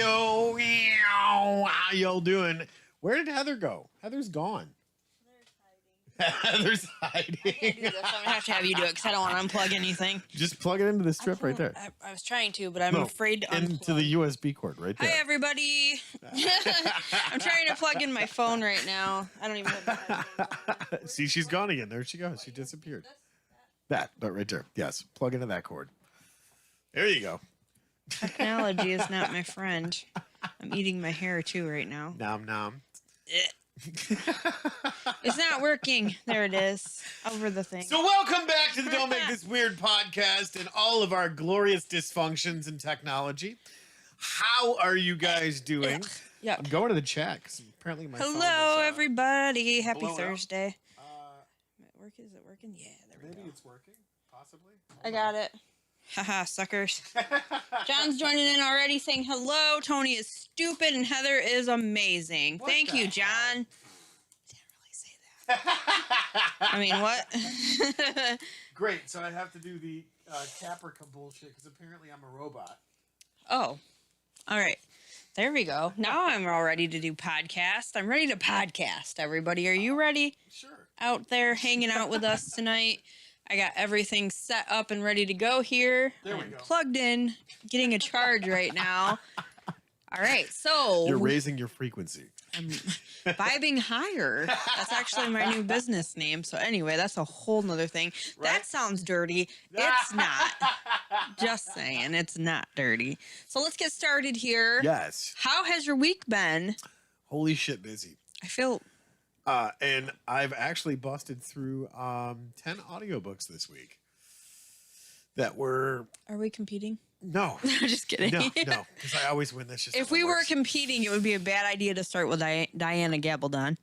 Heyo, how y'all doing? Where did Heather go? Heather's gone. Heather's hiding. I can't do this. I'm gonna have to have you do it because I don't want to unplug anything. Just plug it into the strip right there. I was trying to, but I'm afraid to unplug. Into the USB cord right there. Hi, everybody. I'm trying to plug in my phone right now. I don't even have See, she's gone again. There she goes. She disappeared. That right there. Yes, plug into that cord. There you go. Technology is not my friend. I'm eating my hair too right now. Nom nom. It's not working. There it is. Over the thing. So welcome back to the Don't Make This Weird podcast and all of our glorious dysfunctions in technology. How are you guys doing? Yep. I'm going to the chat because apparently my phone Hello, is, everybody. Happy blown out. Thursday. Is it working? Yeah, there we Maybe go. it's working. Possibly. I got it. Haha, suckers. John's joining in already saying hello. Tony is stupid and Heather is amazing. What Thank the you, hell? John. Didn't really say that. I mean, what? Great. So I have to do the Caprica bullshit because apparently I'm a robot. Oh, all right. There we go. Now I'm all ready to do podcast. I'm ready to podcast, everybody. Are you ready? Sure. Out there hanging out with us tonight. I got everything set up and ready to go here. There we I'm go. plugged in, getting a charge right now. All right, so You're raising your frequency. I'm vibing higher. That's actually my new business name. So anyway, that's a whole nother thing. Right? That sounds dirty. It's not. Just saying, it's not dirty. So let's get started here. Yes. How has your week been? Holy shit, busy. I feel And I've actually busted through 10 audiobooks this week that were Are we competing? no, I'm just kidding. no, because I always win. That's just If how it we were works. competing, it would be a bad idea to start with Diana Gabaldon.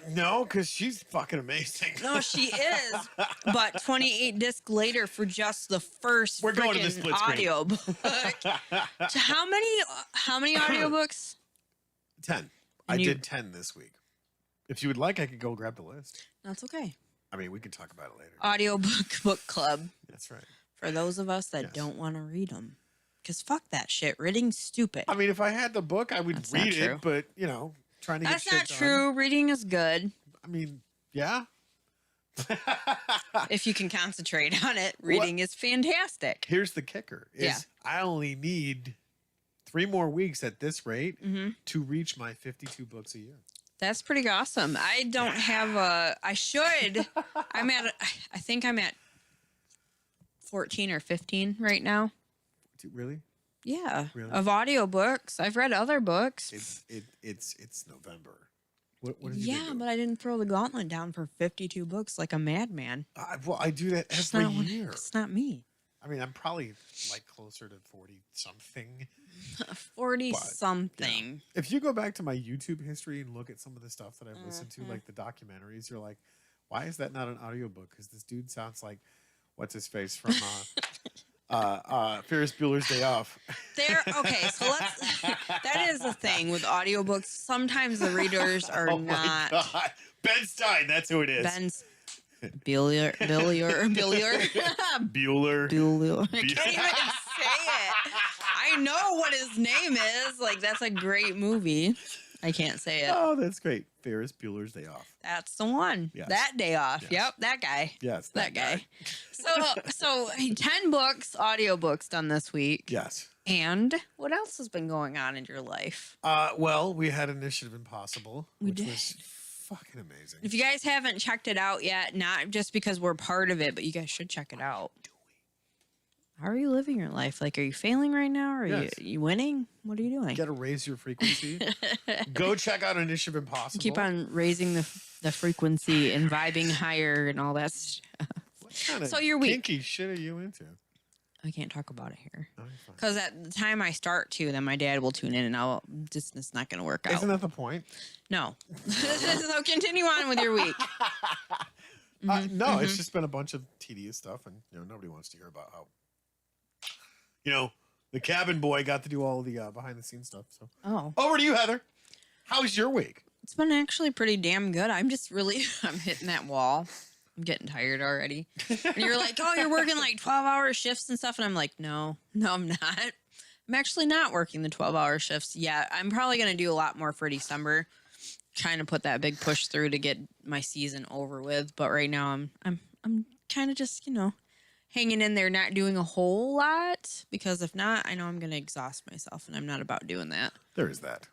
No, because she's fucking amazing. No, she is. But 28 discs later for just the first We're going to the freaking split screen. audiobook. So how many audiobooks? 10. I And you- did 10 this week. If you would like, I could go grab the list. That's okay. I mean, we can talk about it later. Audiobook book club That's right. for those of us that Yes. don't want to read them. Because fuck that shit. Reading's stupid. I mean, if I had the book, I would That's not read true. it, but, you know, trying to That's get not shit true. done. Reading is good. I mean, yeah. If you can concentrate on it, reading is fantastic. Here's the kicker is Yeah. I only need 3 more weeks at this rate Mm-hmm. to reach my 52 books a year. That's pretty awesome. I don't have a. I should. I think I'm at 14 or 15 right now. Really? Yeah, Really? of audiobooks. I've read other books. It's November. What have you been Yeah, doing? but I didn't throw the gauntlet down for 52 books like a madman. I do that It's every not, year. It's not me. I mean, I'm probably like closer to 40 something. 40 But, something. If you go back to my YouTube history and look at some of the stuff that I've listened to, Mhm. like the documentaries, you're like, why is that not an audiobook? Because this dude sounds like, what's his face from Ferris Bueller's Day Off. Okay, so let's. That is the thing with audiobooks. Sometimes the readers are Oh not. my God. Ben Stein, that's who it is. Ben's Bueller. Bueller. Bueller. I can't even say it. I know what his name is. Like, that's a great movie. I can't say it. Oh, that's great. Ferris Bueller's Day Off. That's the one. Yes. That day off. Yes. Yep, that guy. Yes. That guy. So 10 books, audiobooks done this week. Yes. And what else has been going on in your life? Well, we had Initiative Impossible, We which did. was fucking amazing. If you guys haven't checked it out yet, not just because we're part of it, but you guys should check it out. How are you living your life? Like, are you failing right now? Or are Yes. you winning? What are you doing? You got to raise your frequency. Go check out Initiative Impossible. Keep on raising the frequency and vibing higher and all that stuff. What kind of So your week. kinky shit are you into? I can't talk about it here. Oh, you're fine. Because at the time I start to, then my dad will tune in and it's not going to work out. Isn't that the point? No. So continue on with your week. No, it's just been a bunch of tedious stuff, and nobody wants to hear about how the cabin boy got to do all the behind the scenes stuff. So Oh. over to you, Heather. How's your week? It's been actually pretty damn good. I'm just really, I'm hitting that wall. I'm getting tired already. And you're like, oh, you're working like 12-hour shifts and stuff. And I'm like, no, I'm not. I'm I'm actually not working the 12-hour shifts yet. I'm probably going to do a lot more for December, trying to put that big push through to get my season over with. But right now I'm kind of just, hanging in there, not doing a whole lot, because if not, I know I'm going to exhaust myself, and I'm not about doing that. There is that.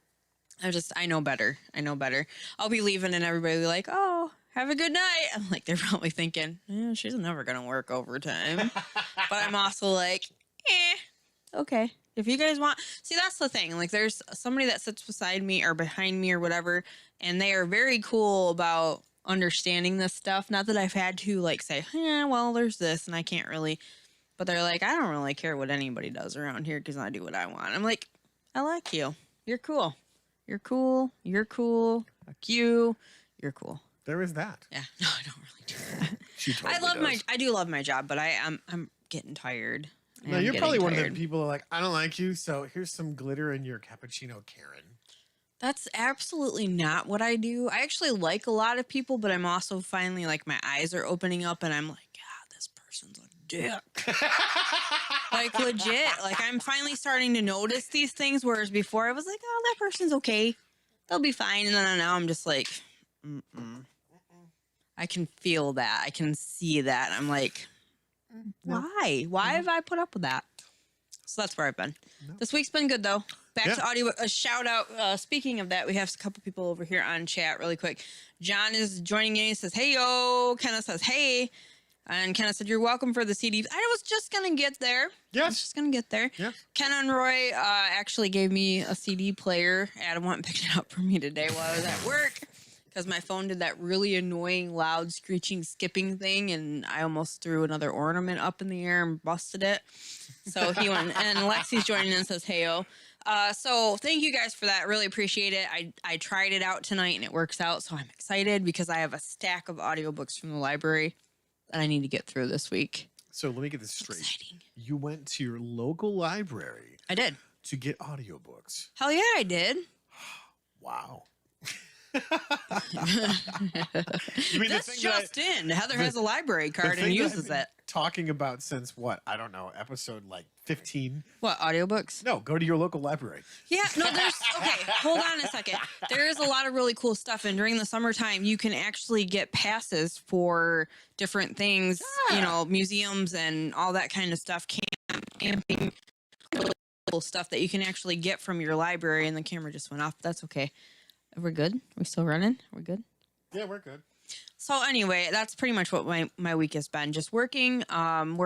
I know better. I'll be leaving and everybody will be like, oh, have a good night. I'm like, they're probably thinking, she's never going to work overtime. But I'm also like, okay. If you guys want, see, that's the thing. Like, there's somebody that sits beside me or behind me or whatever, and they are very cool about understanding this stuff. Not that I've had to like say, well, there's this and I can't really, but they're like, I don't really care what anybody does around here because I do what I want. I'm like, I like you. You're cool. You're cool. You're cool. Fuck you. You're cool. There is that. Yeah. No, I don't really do that. She totally I do love my job, but I'm getting tired. No, you're probably one of the people who are like, I don't like you, so here's some glitter in your cappuccino, Karen. That's absolutely not what I do. I actually like a lot of people, but I'm also finally like my eyes are opening up and I'm like, God, this person's a dick. Like legit. Like I'm finally starting to notice these things, whereas before I was like, oh, that person's okay. They'll be fine. And then now I'm just like, I can feel that. I can see that. I'm like, why? Why have I put up with that? So that's where I've been. No. This week's been good though. Back to audio. A shout out. Speaking of that, we have a couple people over here on chat really quick. John is joining in. He says, hey, yo. Kenna says, hey. And Kenna said, you're welcome for the CD. I was just going to get there. Yes. I was just going to get there. Yeah. Kenna and Roy actually gave me a CD player. Adam went and picked it up for me today while I was at work, because my phone did that really annoying, loud, screeching, skipping thing, and I almost threw another ornament up in the air and busted it. So he went, and Lexi's joining in and says, hey-o. So thank you guys for that. Really appreciate it. I tried it out tonight, and it works out, so I'm excited because I have a stack of audiobooks from the library that I need to get through this week. So let me get this straight. Exciting. You went to your local library. I did. To get audiobooks. Hell yeah, I did. Wow. You mean that's just in. Heather has a library card and uses it. Talking about since what? I don't know, episode like 15. What, audiobooks? No, go to your local library. Yeah, no, okay, hold on a second. There is a lot of really cool stuff, and during the summertime, you can actually get passes for different things, museums and all that kind of stuff, camping, really cool stuff that you can actually get from your library, and the camera just went off. That's okay. We're good? Are we still running? We're good? Yeah, we're good. So anyway, that's pretty much what my week has been. Just working on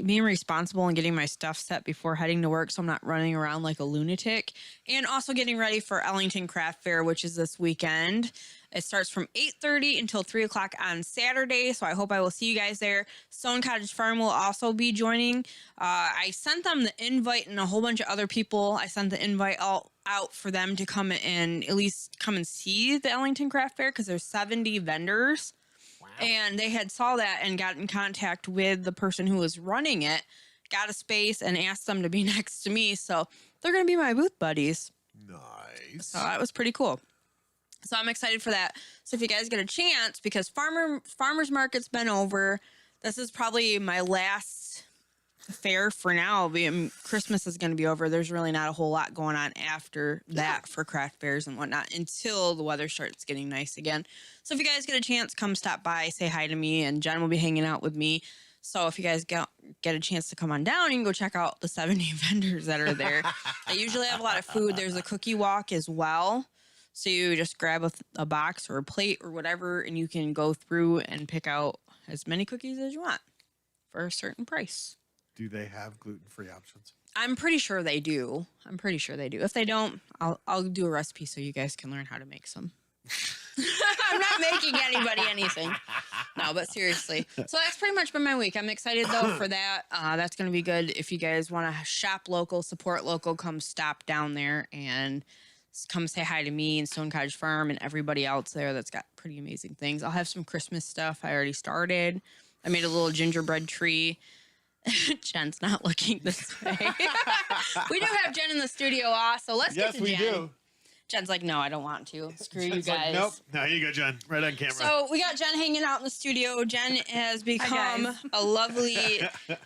being responsible and getting my stuff set before heading to work so I'm not running around like a lunatic. And also getting ready for Ellington Craft Fair, which is this weekend. It starts from 8:30 until 3 o'clock on Saturday, so I hope I will see you guys there. Stone Cottage Farm will also be joining. I sent them the invite, and a whole bunch of other people. I sent the invite out for them to come and at least come and see the Ellington Craft Fair, because there's 70 vendors. Wow. And they had saw that and got in contact with the person who was running it, got a space, and asked them to be next to me. So they're going to be my booth buddies. Nice. So that was pretty cool. So I'm excited for that. So if you guys get a chance, because farmers market's been over, this is probably my last fair for now. Christmas is going to be over. There's really not a whole lot going on after that for craft fairs and whatnot until the weather starts getting nice again. So if you guys get a chance, come stop by, say hi to me, and Jen will be hanging out with me. So if you guys get a chance to come on down, you can go check out the 70 vendors that are there. They usually have a lot of food. There's a cookie walk as well. So you just grab a box or a plate or whatever, and you can go through and pick out as many cookies as you want for a certain price. Do they have gluten-free options? I'm pretty sure they do. If they don't, I'll do a recipe so you guys can learn how to make some. I'm not making anybody anything. No, but seriously. So that's pretty much been my week. I'm excited, though, for that. That's going to be good. If you guys want to shop local, support local, come stop down there and come say hi to me and Stone Cottage Farm and everybody else there that's got pretty amazing things. I'll have some Christmas stuff. I already started. I made a little gingerbread tree. Jen's not looking this way. We do have Jen in the studio also. Let's get to Jen. Yes, we do. Jen's like, no, I don't want to. Screw you Jen's like, guys. nope. No, here you go, Jen. Right on camera. So we got Jen hanging out in the studio. Jen has become guys. a lovely,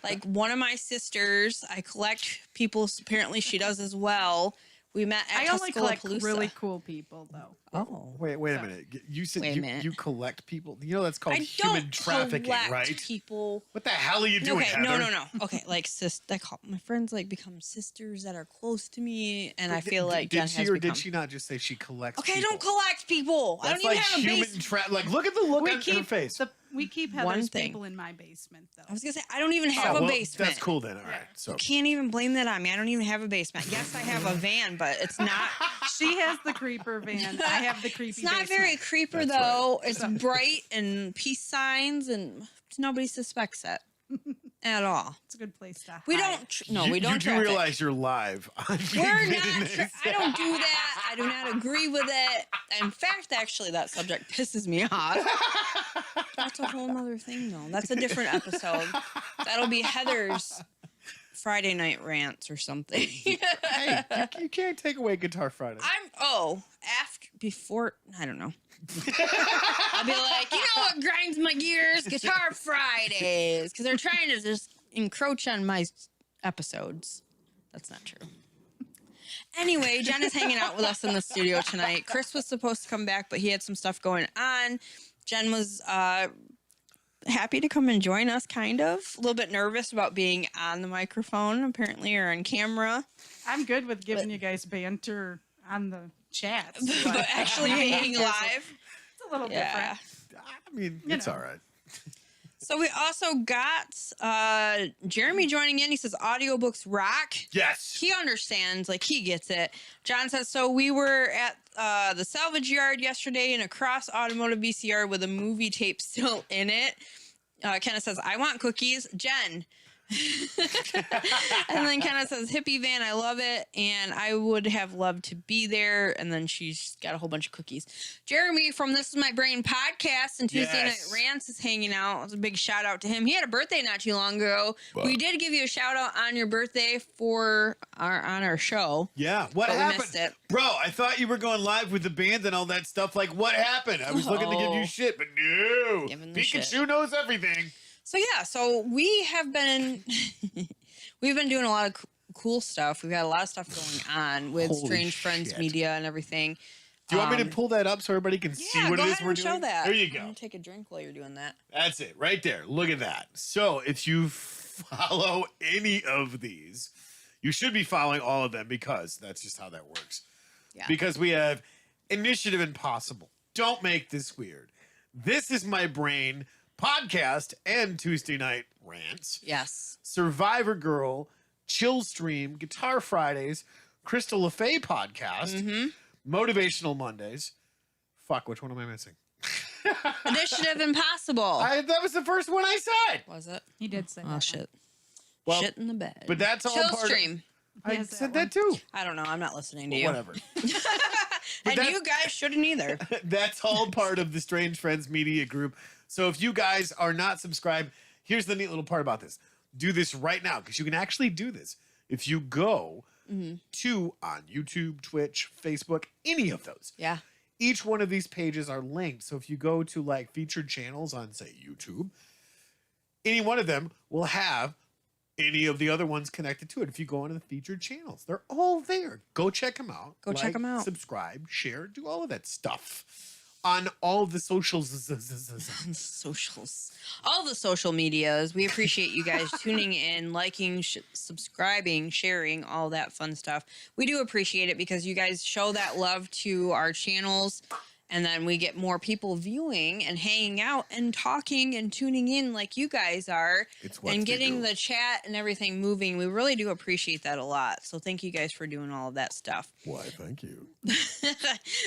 like one of my sisters. I collect people. Apparently, she does as well. We met at I only collect Tuscaloosa. really cool people, though. Oh, Wait a minute. You said Wait a minute. you collect people. You know that's called I human don't trafficking, collect right? people. What the hell are you doing, Okay, Heather? no. Okay, like I call my friends like become sisters that are close to me, and I feel like did Jen she has or become. did she not just say she collects? Okay, I people? don't collect people. I That's don't even like have a human base. Like, look at the look We on her keep face. we keep One Heather's thing. people in my basement, though. I was gonna say I don't even have Oh, a well, basement. That's cool then. All right. So Can't even blame that on me. I don't even have a basement. Yes, I have a van, but it's not. She has the creeper van. I have the creepy It's not basement. very creeper That's though. It's bright and peace signs, and nobody suspects it at all. It's a good place to hide. We don't. We don't. You do traffic. realize you're live. On We're Big not. Business. I don't do that. I do not agree with it. In fact, actually, that subject pisses me off. That's a whole nother thing, though. That's a different episode. That'll be Heather's Friday night rants or something. Hey, you can't take away Guitar Friday. Before I don't know. I'll be like, you know what grinds my gears? Guitar Fridays, because they're trying to just encroach on my episodes. That's not true. Anyway, Jen is hanging out with us in the studio tonight. Chris was supposed to come back, but he had some stuff going on. Jen was happy to come and join us, kind of. A little bit nervous about being on the microphone, apparently, or on camera. I'm good with giving you guys banter on the chat. But actually being live. It's a little Yeah. different. I mean, You it's know. all right. So we also got Jeremy joining in. He says audiobooks rock. Yes. He understands, like he gets it. John says, so we were at the salvage yard yesterday in a cross automotive VCR with a movie tape still in it. Kenneth says, I want cookies. Jen. And then Kenneth says, hippie van, I love it. And I would have loved to be there. And then she's got a whole bunch of cookies. Jeremy from This Is My Brain podcast and Tuesday Yes. Night Rants is hanging out. It's a big shout out to him. He had a birthday not too long ago. Wow. We did give you a shout out on your birthday on our show. Yeah. What But we happened? missed it. Bro, I thought you were going live with the band and all that stuff. Like, what happened? I was looking to give you Oh. shit, but no. Giving the Pikachu shit. knows everything. So yeah, so we have been we've been doing a lot of cool stuff. We've got a lot of stuff going on with Holy Strange Friends shit. Media and everything. Do you want me to pull that up so everybody can see Yeah, what go it is ahead we're and doing? show that. There you I'm go. gonna take a drink while you're doing that. That's it, right there. Look at that. So if you follow any of these, you should be following all of them because that's just how that works. Yeah. Because we have Initiative Impossible. Don't make this weird. This Is My Brain podcast and Tuesday Night Rants. Yes. Survivor Girl, Chill Stream, Guitar Fridays, Crystal LaFay podcast, Mm-hmm. Motivational Mondays. Fuck, which one am I missing? Initiative Impossible. That was the first one I said. Was it? He did say Oh that. shit. Well, Shit in the bed. but that's all Chill part of- Stream. I Yes, said that that too. I don't know. I'm not listening to you. Whatever. And that- you guys shouldn't either. That's all part of the Strange Friends Media Group. So if you guys are not subscribed, here's the neat little part about this. Do this right now because you can actually do this. If you go to on YouTube, Twitch, Facebook, any of those, Yeah. each one of these pages are linked. So if you go to like featured channels on, say, YouTube, any one of them will have any of the other ones connected to it. If you go into the featured channels, they're all there. Go check them out. Go check 'em out. Subscribe, share, do all of that stuff on all of the socials. Socials. All the social medias. We appreciate you guys tuning in, liking, subscribing, sharing, all that fun stuff. We do appreciate it because you guys show that love to our channels. And then we get more people viewing and hanging out and talking and tuning in like you guys are It's what and they getting do. the chat and everything moving. We really do appreciate that a lot. So thank you guys for doing all of that stuff. Why, thank you.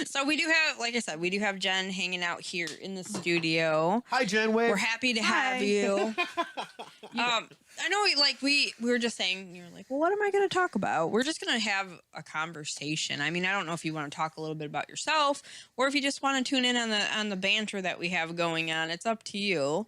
So we do have, like I said, we do have Jen hanging out here in the studio. Hi, Jen Wave. We're happy to have Hi. you. I know, we were just saying, you're like, well, what am I going to talk about? We're just going to have a conversation. I mean, I don't know if you want to talk a little bit about yourself or if you just want to tune in on the banter that we have going on. It's up to you.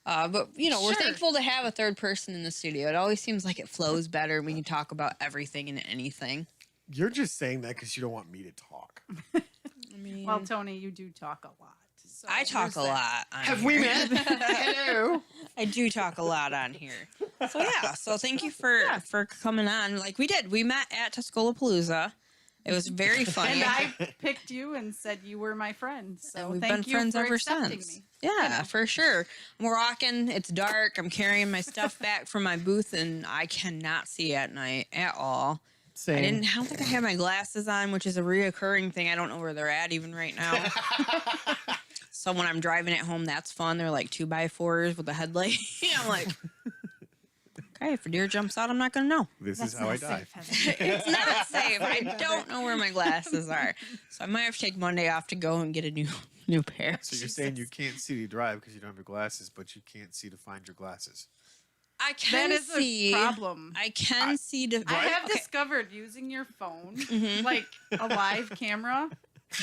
But you know, we're Sure. thankful to have a third person in the studio. It always seems like it flows better and we can talk about everything and anything. You're just saying that because you don't want me to talk. I mean, Well, Tony, you do talk a lot. So I talk there's a that. lot. On Have here. we met? Hello. I do talk a lot on here. So yeah, so thank you for coming on. Like we did. We met at Tuscolapalooza. It was very funny. And I picked you and said you were my friend. So And we've thank been you friends for ever accepting since. me. Yeah, for sure. We're walking. It's dark. I'm carrying my stuff back from my booth, and I cannot see at night at all. Same. I don't think I have my glasses on, which is a reoccurring thing. I don't know where they're at even right now. So when I'm driving at home, that's fun. They're like 2x4s with a headlight. I'm like, okay, if a deer jumps out, I'm not gonna know. This That's is how I not die. safe, Heather. It's not safe. I don't know where my glasses are, so I might have to take Monday off to go and get a new pair. So you're saying you can't see to drive because you don't have your glasses, but you can't see to find your glasses. I can That is see. a problem. I can see to. I have Okay. discovered using your phone, Mhm. like a live camera,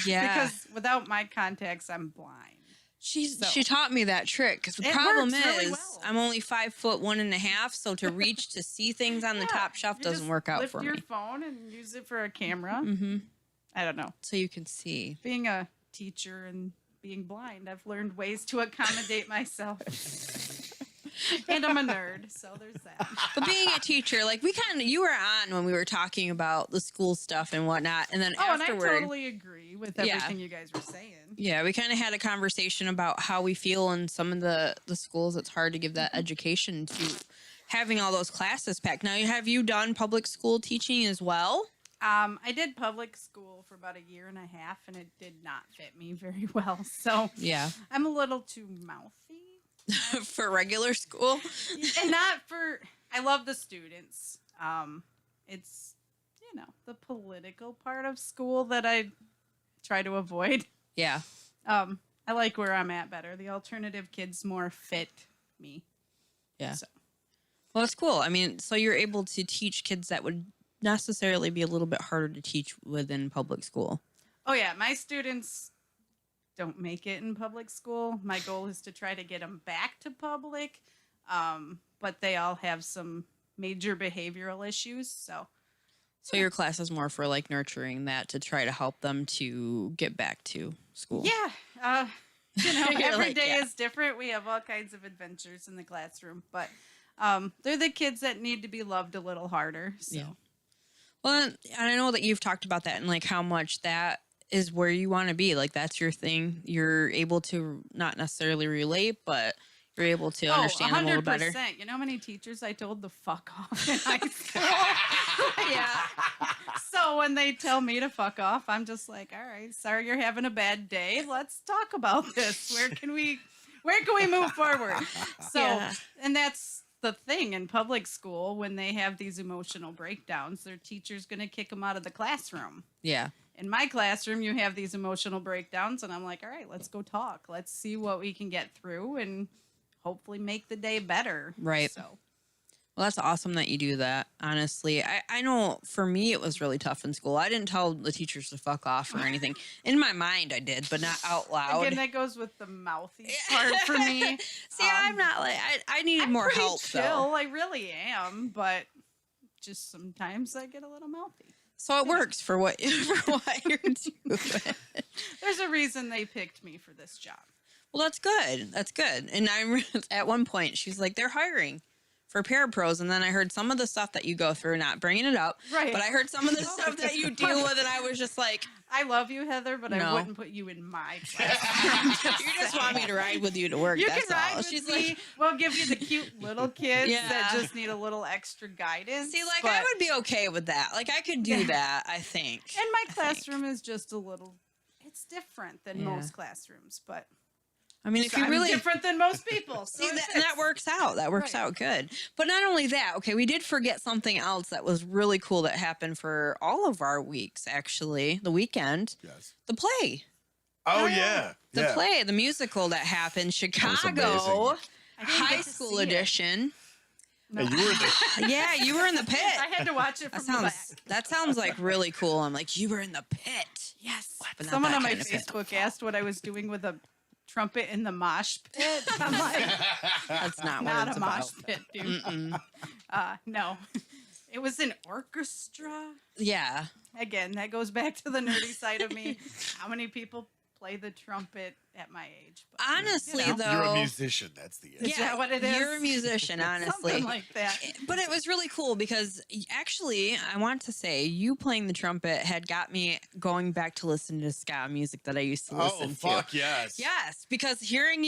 Yeah, because without my contacts, I'm blind. she taught me that trick. Because the It problem works really is well. I'm only 5'1.5", so to reach to see things on the Yeah, top shelf you doesn't just work out lift for your me. phone and use it for a camera. Mm-hmm. I don't know. So you can see. Being a teacher and being blind, I've learned ways to accommodate myself. And I'm a nerd, so there's that. But being a teacher, like you were on when we were talking about the school stuff and whatnot, and then Oh, and I afterward, totally agree with Yeah. everything you guys were saying. yeah, we kind of had a conversation about how we feel in some of the schools. It's hard to give that education to having all those classes packed. Now, have you done public school teaching as well? I did public school for about a year and a half, and it did not fit me very well. So Yeah, I'm a little too mouthy. for regular school. And not for, I love the students. It's, the political part of school that I try to avoid. Yeah, I like where I'm at better. The alternative kids more fit me. yeah. So. Well, it's cool. I mean, so you're able to teach kids that would necessarily be a little bit harder to teach within public school. Oh yeah, my students don't make it in public school. My goal is to try to get them back to public, but they all have some major behavioral issues. So So your class is more for like nurturing that to try to help them to get back to school. yeah, You're every like, day yeah. is different. We have all kinds of adventures in the classroom, but they're the kids that need to be loved a little harder. So. Yeah. Well, and I know that you've talked about that and like how much that is where you want to be. Like that's your thing. You're able to not necessarily relate, but you're able to understand them a little better. 100%. You know how many teachers I told to fuck off in high school? Yeah. So when they tell me to fuck off, I'm just like, all right, sorry you're having a bad day. Let's talk about this. Where can we move forward? So, Yeah. and that's the thing in public school when they have these emotional breakdowns, their teacher's going to kick them out of the classroom. Yeah. In my classroom, you have these emotional breakdowns, and I'm like, all right, let's go talk. Let's see what we can get through and hopefully make the day better. Right. So, Well, that's awesome that you do that. Honestly, I know for me, it was really tough in school. I didn't tell the teachers to fuck off or anything. In my mind, I did, but not out loud. again, that goes with the mouthy part for me. See, I'm not like, I needed I'm more pretty help chill. though. I really am, but just sometimes I get a little mouthy. So it works for what you're doing. There's a reason they picked me for this job. Well, that's good. That's good. And I at one point she's like, they're hiring for parapros, and then I heard some of the stuff that you go through, not bringing it up, Right. but I heard some of the stuff that you deal with, and I was just like, I love you, Heather, but I No. wouldn't put you in my class. you just want me to ride with you to work. You That's can ride all. with She's me. like, We'll give you the cute little kids Yeah. that just need a little extra guidance. see, like but- I would be okay with that. Like I could do Yeah. that. I think. And my I think. classroom is just a little. It's different than Yeah. most classrooms, but I mean, if you I'm really different than most people. So see it that, fits. and that works out. That works Right. out good. But not only that, okay, we did forget something else that was really cool that happened for all of our weeks. Actually, the weekend, Yes. the play. Oh yeah. The yeah. play, the musical that happened, was Chicago amazing. I didn't High get to School see it. Edition. No. Hey, you were the Yeah, you were in the pit. I had to watch it That from the back. sounds like really cool. I'm like, you were in the pit. Yes. But not Someone that on my kind of pit. Facebook asked what I was doing with a trumpet in the mosh pit. I'm like, That's not what not it's a mosh about. pit, dude. Mm-mm. No. It was an orchestra. Yeah. Again, that goes back to the nerdy side of me. How many people play the trumpet at my age? But, Honestly, you know, though. You're a musician. That's the issue. Is that what it is? You're a musician, honestly. Something like that. But it was really cool because actually, I want to say you playing the trumpet had got me going back to listen to ska music that I used to listen to. Fuck yes. Yes, because hearing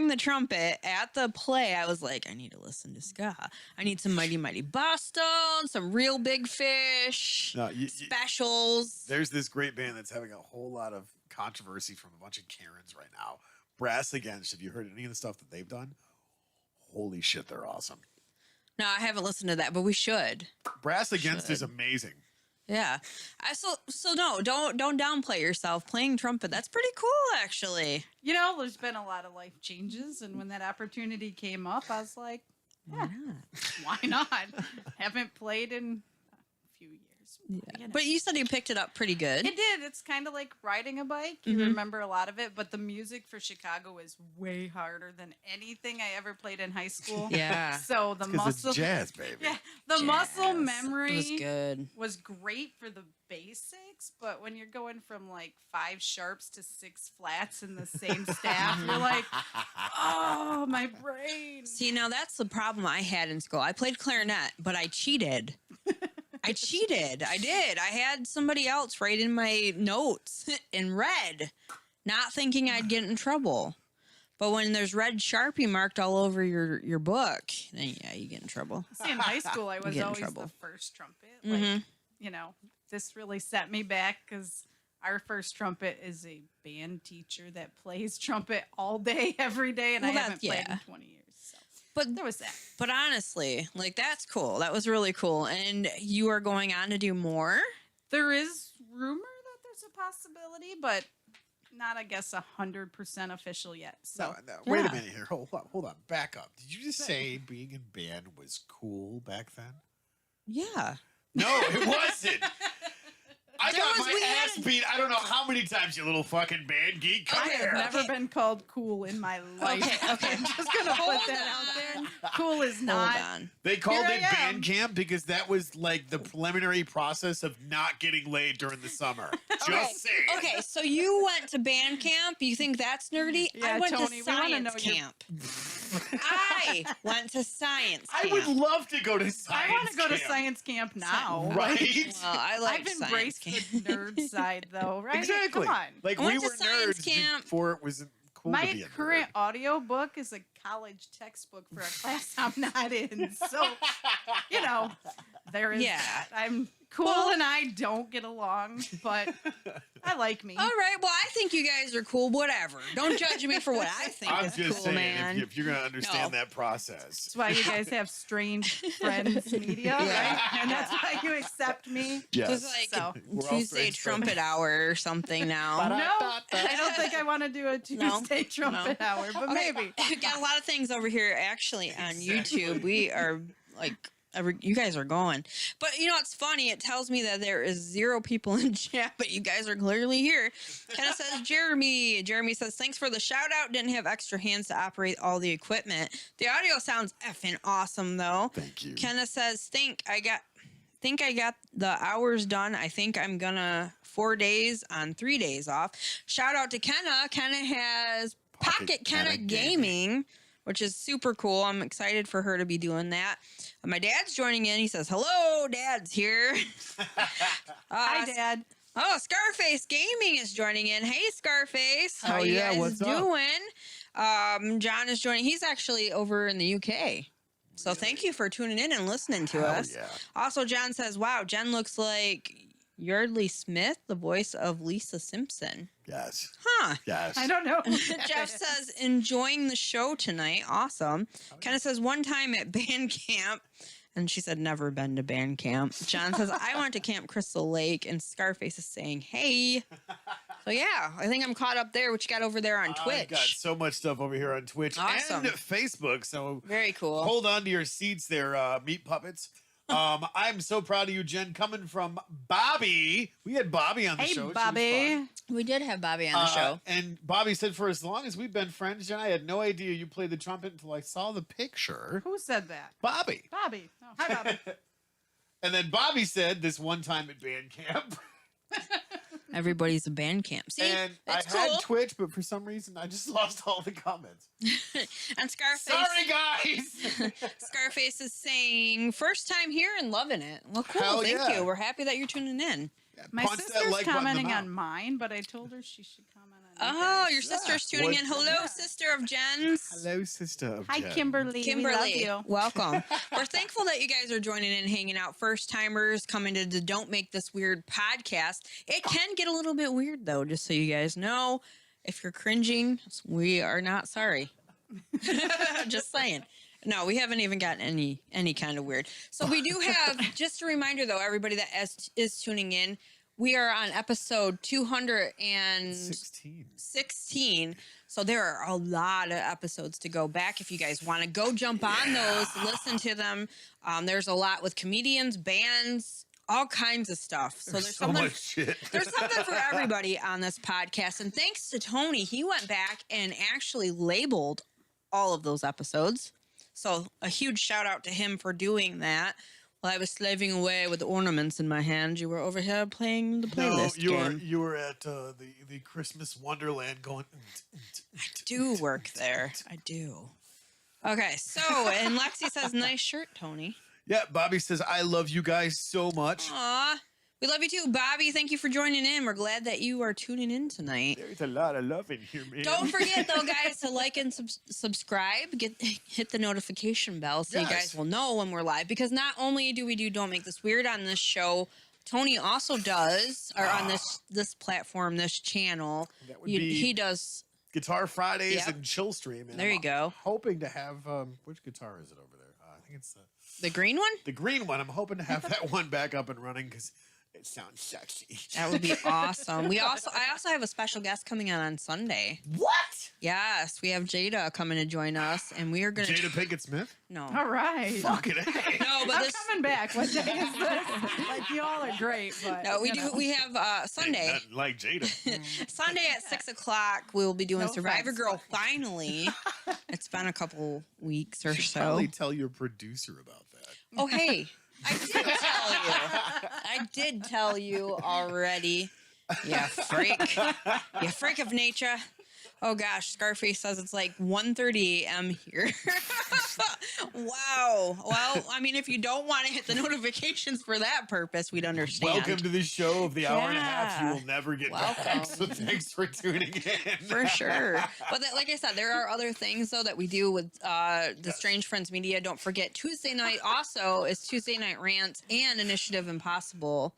the trumpet at the play, I was like, I need to listen to ska. I need some Mighty Mighty Boston, some Real Big Fish, No, specials. there's this great band that's having a whole lot of controversy from a bunch of Karens right now. Brass Against. Have you heard any of the stuff that they've done? Holy shit, they're awesome. No, I haven't listened to that, but we should. Brass Against is amazing. Yeah. So no, don't downplay yourself. Playing trumpet, that's pretty cool actually. You know, there's been a lot of life changes, and when that opportunity came up, I was like, Why not? why not? Haven't played in a few years. Yeah. You know. But you said you picked it up pretty good. It did. It's kind of like riding a bike. You Mhm. remember a lot of it, but the music for Chicago is way harder than anything I ever played in high school. Yeah. So the Because it's muscle, jazz, baby. yeah, the muscle Jazz. memory It was good. was great for the basics, but when you're going from like 5 sharps to 6 flats in the same staff, you're like, oh, my brain. See, now that's the problem I had in school. I played clarinet, but I cheated. I cheated. I did. I had somebody else write in my notes in red, not thinking I'd get in trouble. But when there's red Sharpie marked all over your book, then yeah, you get in trouble. See, in high school, I was get in always trouble. the first trumpet. Like, you know, this really set me back because our first trumpet is a band teacher that plays trumpet all day, every day, and Well, I haven't played yeah. in 20 years. So But there was that. But honestly, like that's cool. That was really cool. And you are going on to do more? There is rumor that there's a possibility, but not, I guess, 100% official yet. So No, wait a Yeah. minute here. Hold on. Back up. Did you just say being in band was cool back then? Yeah. No, it wasn't. I There got was- my we had ass a- beat. I don't know how many times, you little fucking band geek. Come I here. have never been called cool in my life. Okay. I'm just gonna Hold put that out on. there. Cool is not. Hold on. They called Here it I band am. camp because that was like the preliminary process of not getting laid during the summer. Just Okay. saying. Okay, so you went to band camp. You think that's nerdy? Yeah, I went Tony, to we wanna science know your- camp. I went to science I camp. would love to go to science I want to go to camp. science camp now. Right? Well, I like I've science embraced camp. the nerd side, though, right? Exactly. Come on. Like I we went were to science nerds camp. before it was cool to My be a current nerd. audio book is a college textbook for a class I'm not in. So, you know, there is Yeah. that. I'm cool Well- and I don't get along, but I like me. All right. Well, I think you guys are cool. Whatever. Don't judge me for what I think I'm is just cool, saying, man. if you're going to understand No. that process. That's why you guys have strange friends media, Yeah. right? And that's why you accept me. Yes. Just like So, we're all Tuesday strange trumpet hour or something now. No, I don't think I want to do a No. Tuesday trumpet hour, but Okay, maybe. we got a lot of things over here actually on YouTube. We are like, you guys are going. But you know what's funny? It tells me that there is 0 people in chat, but you guys are clearly here. Kenna says, Jeremy. Jeremy says, thanks for the shout out. Didn't have extra hands to operate all the equipment. The audio sounds effing awesome though. Thank you. Kenna says, think I got the hours done. I think I'm gonna 4 days on 3 days off. Shout out to Kenna. Kenna has Pocket Kenna Gaming, which is super cool. I'm excited for her to be doing that. My dad's joining in. He says, hello, Dad's here. Hi, Dad. Oh, Scarface Gaming is joining in. Hey, Scarface. How Oh, you yeah, guys what's up? doing? John is joining. He's actually over in the UK. So thank you for tuning in and listening to Hell us. yeah. Also, John says, wow, Jen looks like Yardley Smith, the voice of Lisa Simpson. Yes. Huh. Yes. I don't know. Jeff says, enjoying the show tonight. Awesome. Kenna says, one time at band camp, and she said, never been to band camp. John says, I went to Camp Crystal Lake, and Scarface is saying, hey. So, yeah, I think I'm caught up there. What you got over there on I've got Twitch? so much stuff over here on Twitch Awesome. and Facebook. So Very cool. hold on to your seats there, meat puppets. I'm so proud of you, Jen. Coming from Bobby. We had Bobby on the Hey, show. She was Bobby. fun. We did have Bobby on the show. And Bobby said, for as long as we've been friends, Jen, I had no idea you played the trumpet until I saw the picture. Who said that? Bobby. Bobby. Oh, hi, Bobby. And then Bobby said this one time at band camp. Everybody's a band camp. See, And I it's had cool. Twitch, but for some reason I just lost all the comments. And Scarface. Sorry, guys. Scarface is saying, first time here and loving it. Well, cool. Hell Thank yeah. you. We're happy that you're tuning in. My Punch that sister's like button commenting them out. on mine, but I told her she should comment on Oh, yours. your sister's tuning What- in. Hello, sister of Jen's. Hello, sister. Of Hi, Jen. Kimberly. Kimberly, We love you. welcome. We're thankful that you guys are joining in, hanging out, first timers coming to the Don't Make This Weird podcast. It can get a little bit weird though, just so you guys know. If you're cringing, we are not sorry. Just saying. No, we haven't even gotten any kind of weird. So we do have just a reminder though, everybody that is tuning in. We are on episode 216. 16. So there are a lot of episodes to go back. If you guys want to go jump on those, listen to them. There's a lot with comedians, bands, all kinds of stuff. So there's so something. much shit. There's something for everybody on this podcast. And thanks to Tony, he went back and actually labeled all of those episodes. So a huge shout out to him for doing that. While I was slaving away with the ornaments in my hand, you were over here playing the No, playlist game. you were at the Christmas Wonderland going. I do work there. I do. Okay, so, and Lexi says, nice shirt, Tony. Yeah, Bobby says I love you guys so much. Aw, we love you too. Bobby, thank you for joining in. We're glad that you are tuning in tonight. There's a lot of love in here, man. Don't forget, though, guys, to like and subscribe. Hit the notification bell so you Yes. guys will know when we're live. Because not only do we do Don't Make This Weird on this show, Tony also does, or on this platform, this channel. That would be- He does. Guitar Fridays Yep. and Chill Stream. And There you I'm go. Hoping to have which guitar is it over there? I think it's The green one? the green one. I'm hoping to have that one back up and running because it sounds sexy. That would be awesome. I also have a special guest coming on Sunday. What? Yes, we have Jada coming to join us, and we are gonna Jada Pinkett Smith? no, All right. Fucking A. no, but I'm this coming back. What day is this? Like, y'all are great, but no, we you do. know. We have Sunday. Nothing like Jada. Sunday at 6:00. We will be doing No Survivor offense, Girl. Finally, it's been a couple weeks or Should so. probably tell your producer about that. Oh hey, I did tell you. I did tell you already. Yeah, freak. You freak of nature. Oh gosh, Scarface says it's like 1:30 a.m. here. Wow. Well, I mean, if you don't want to hit the notifications for that purpose, we'd understand. Welcome to the show of the hour and a half you Yeah. will never get Welcome. back. So thanks for tuning in. For sure. But like I said, there are other things though that we do with the Strange Friends Media. Don't forget Tuesday night also is Tuesday Night Rants and Initiative Impossible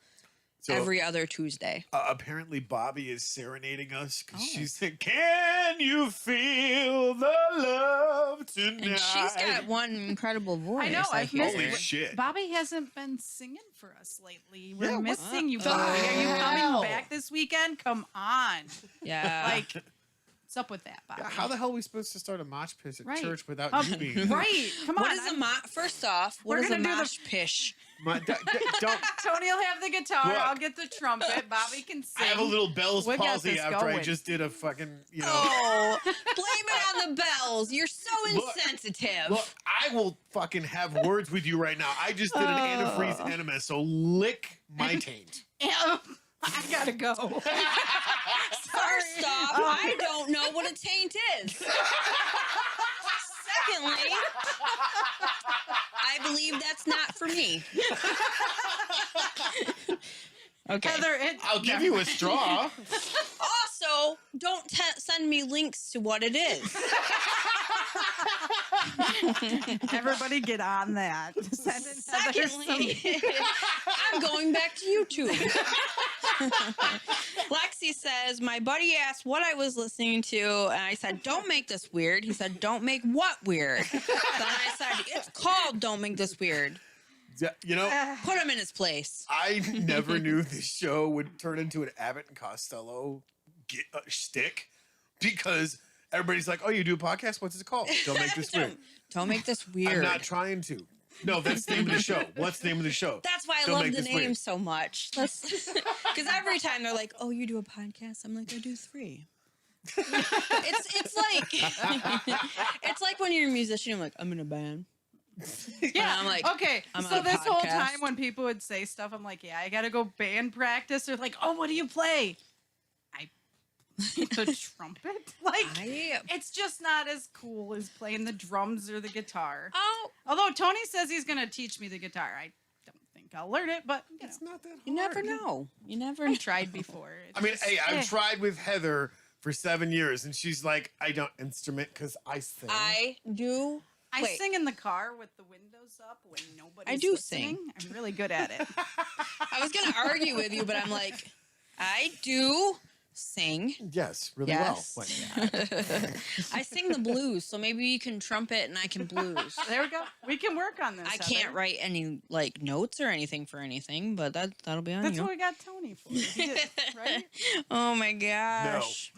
So, every other Tuesday. apparently Bobby is serenading us because Oh. she said, "Can you feel the love tonight?" And she's got one incredible voice. I know. I've hear. missed Holy it. shit. Bobby hasn't been singing for us lately. We're Yeah, what missing you, the Bobby. Are you hell? coming back this weekend? Come on. Yeah. Like, what's up with that, Bobby? Yeah, how the hell are we supposed to start a mosh pit at Right. church without Oh, you being there? right. Come on. What is a first off, what We're is a gonna do the- mosh pish? Don't. Tony will have the guitar. Look. I'll get the trumpet. Bobby can sing. I have a little Bell's We got palsy this after I going. just did a fucking, Oh, blame it on the bells. You're so Look. insensitive. Look, I will fucking have words with you right now. I just did an antifreeze enema, so lick my taint. I gotta go. First off, I don't know what a taint is. Secondly, I believe that's not for me. Okay. Heather, I'll give you a straw. Also, don't send me links to what it is. everybody get on that. Send in Heather some- Secondly, I'm going back to YouTube. Lexi says, my buddy asked what I was listening to, and I said, don't make this weird. He said, don't make what weird? Then I said, it's called Don't Make This Weird. Yeah, you know, Put him in his place. I never knew this show would turn into an Abbott and Costello shtick because everybody's like, "Oh, you do a podcast? What's it called? Don't make this weird." Don't make this weird. I'm not trying to. No, that's the name of the show. What's the name of the show? That's why I Don't love make the this name weird. so much. Because every time they're like, "Oh, you do a podcast?" I'm like, "I do 3." it's like it's like when you're a musician. I'm like, "I'm in a band." Yeah. I'm like, okay. I'm So on a this whole podcast. time when people would say stuff, I'm like, yeah, I gotta go band practice. They're like, oh, what do you play? I play the trumpet. Like, it's just not as cool as playing the drums or the guitar. Oh, Although Tony says he's gonna teach me the guitar. I don't think I'll learn it, but you know. It's not that hard. you never know. You never I tried before. It's I mean, just- hey, I've tried with Heather for 7 years, and she's like, I don't instrument because I sing. I do. I Wait. sing in the car with the windows up when nobody's I do listening. sing. I'm really good at it. I was gonna argue with you, but I'm like, I do sing. Yes, really Yes. well. Like, I sing the blues, so maybe you can trumpet and I can blues. There we go. We can work on this. I can't Heather. write any like notes or anything for anything, but that'll be on That's you. what we got Tony for. He did- right? Oh my gosh.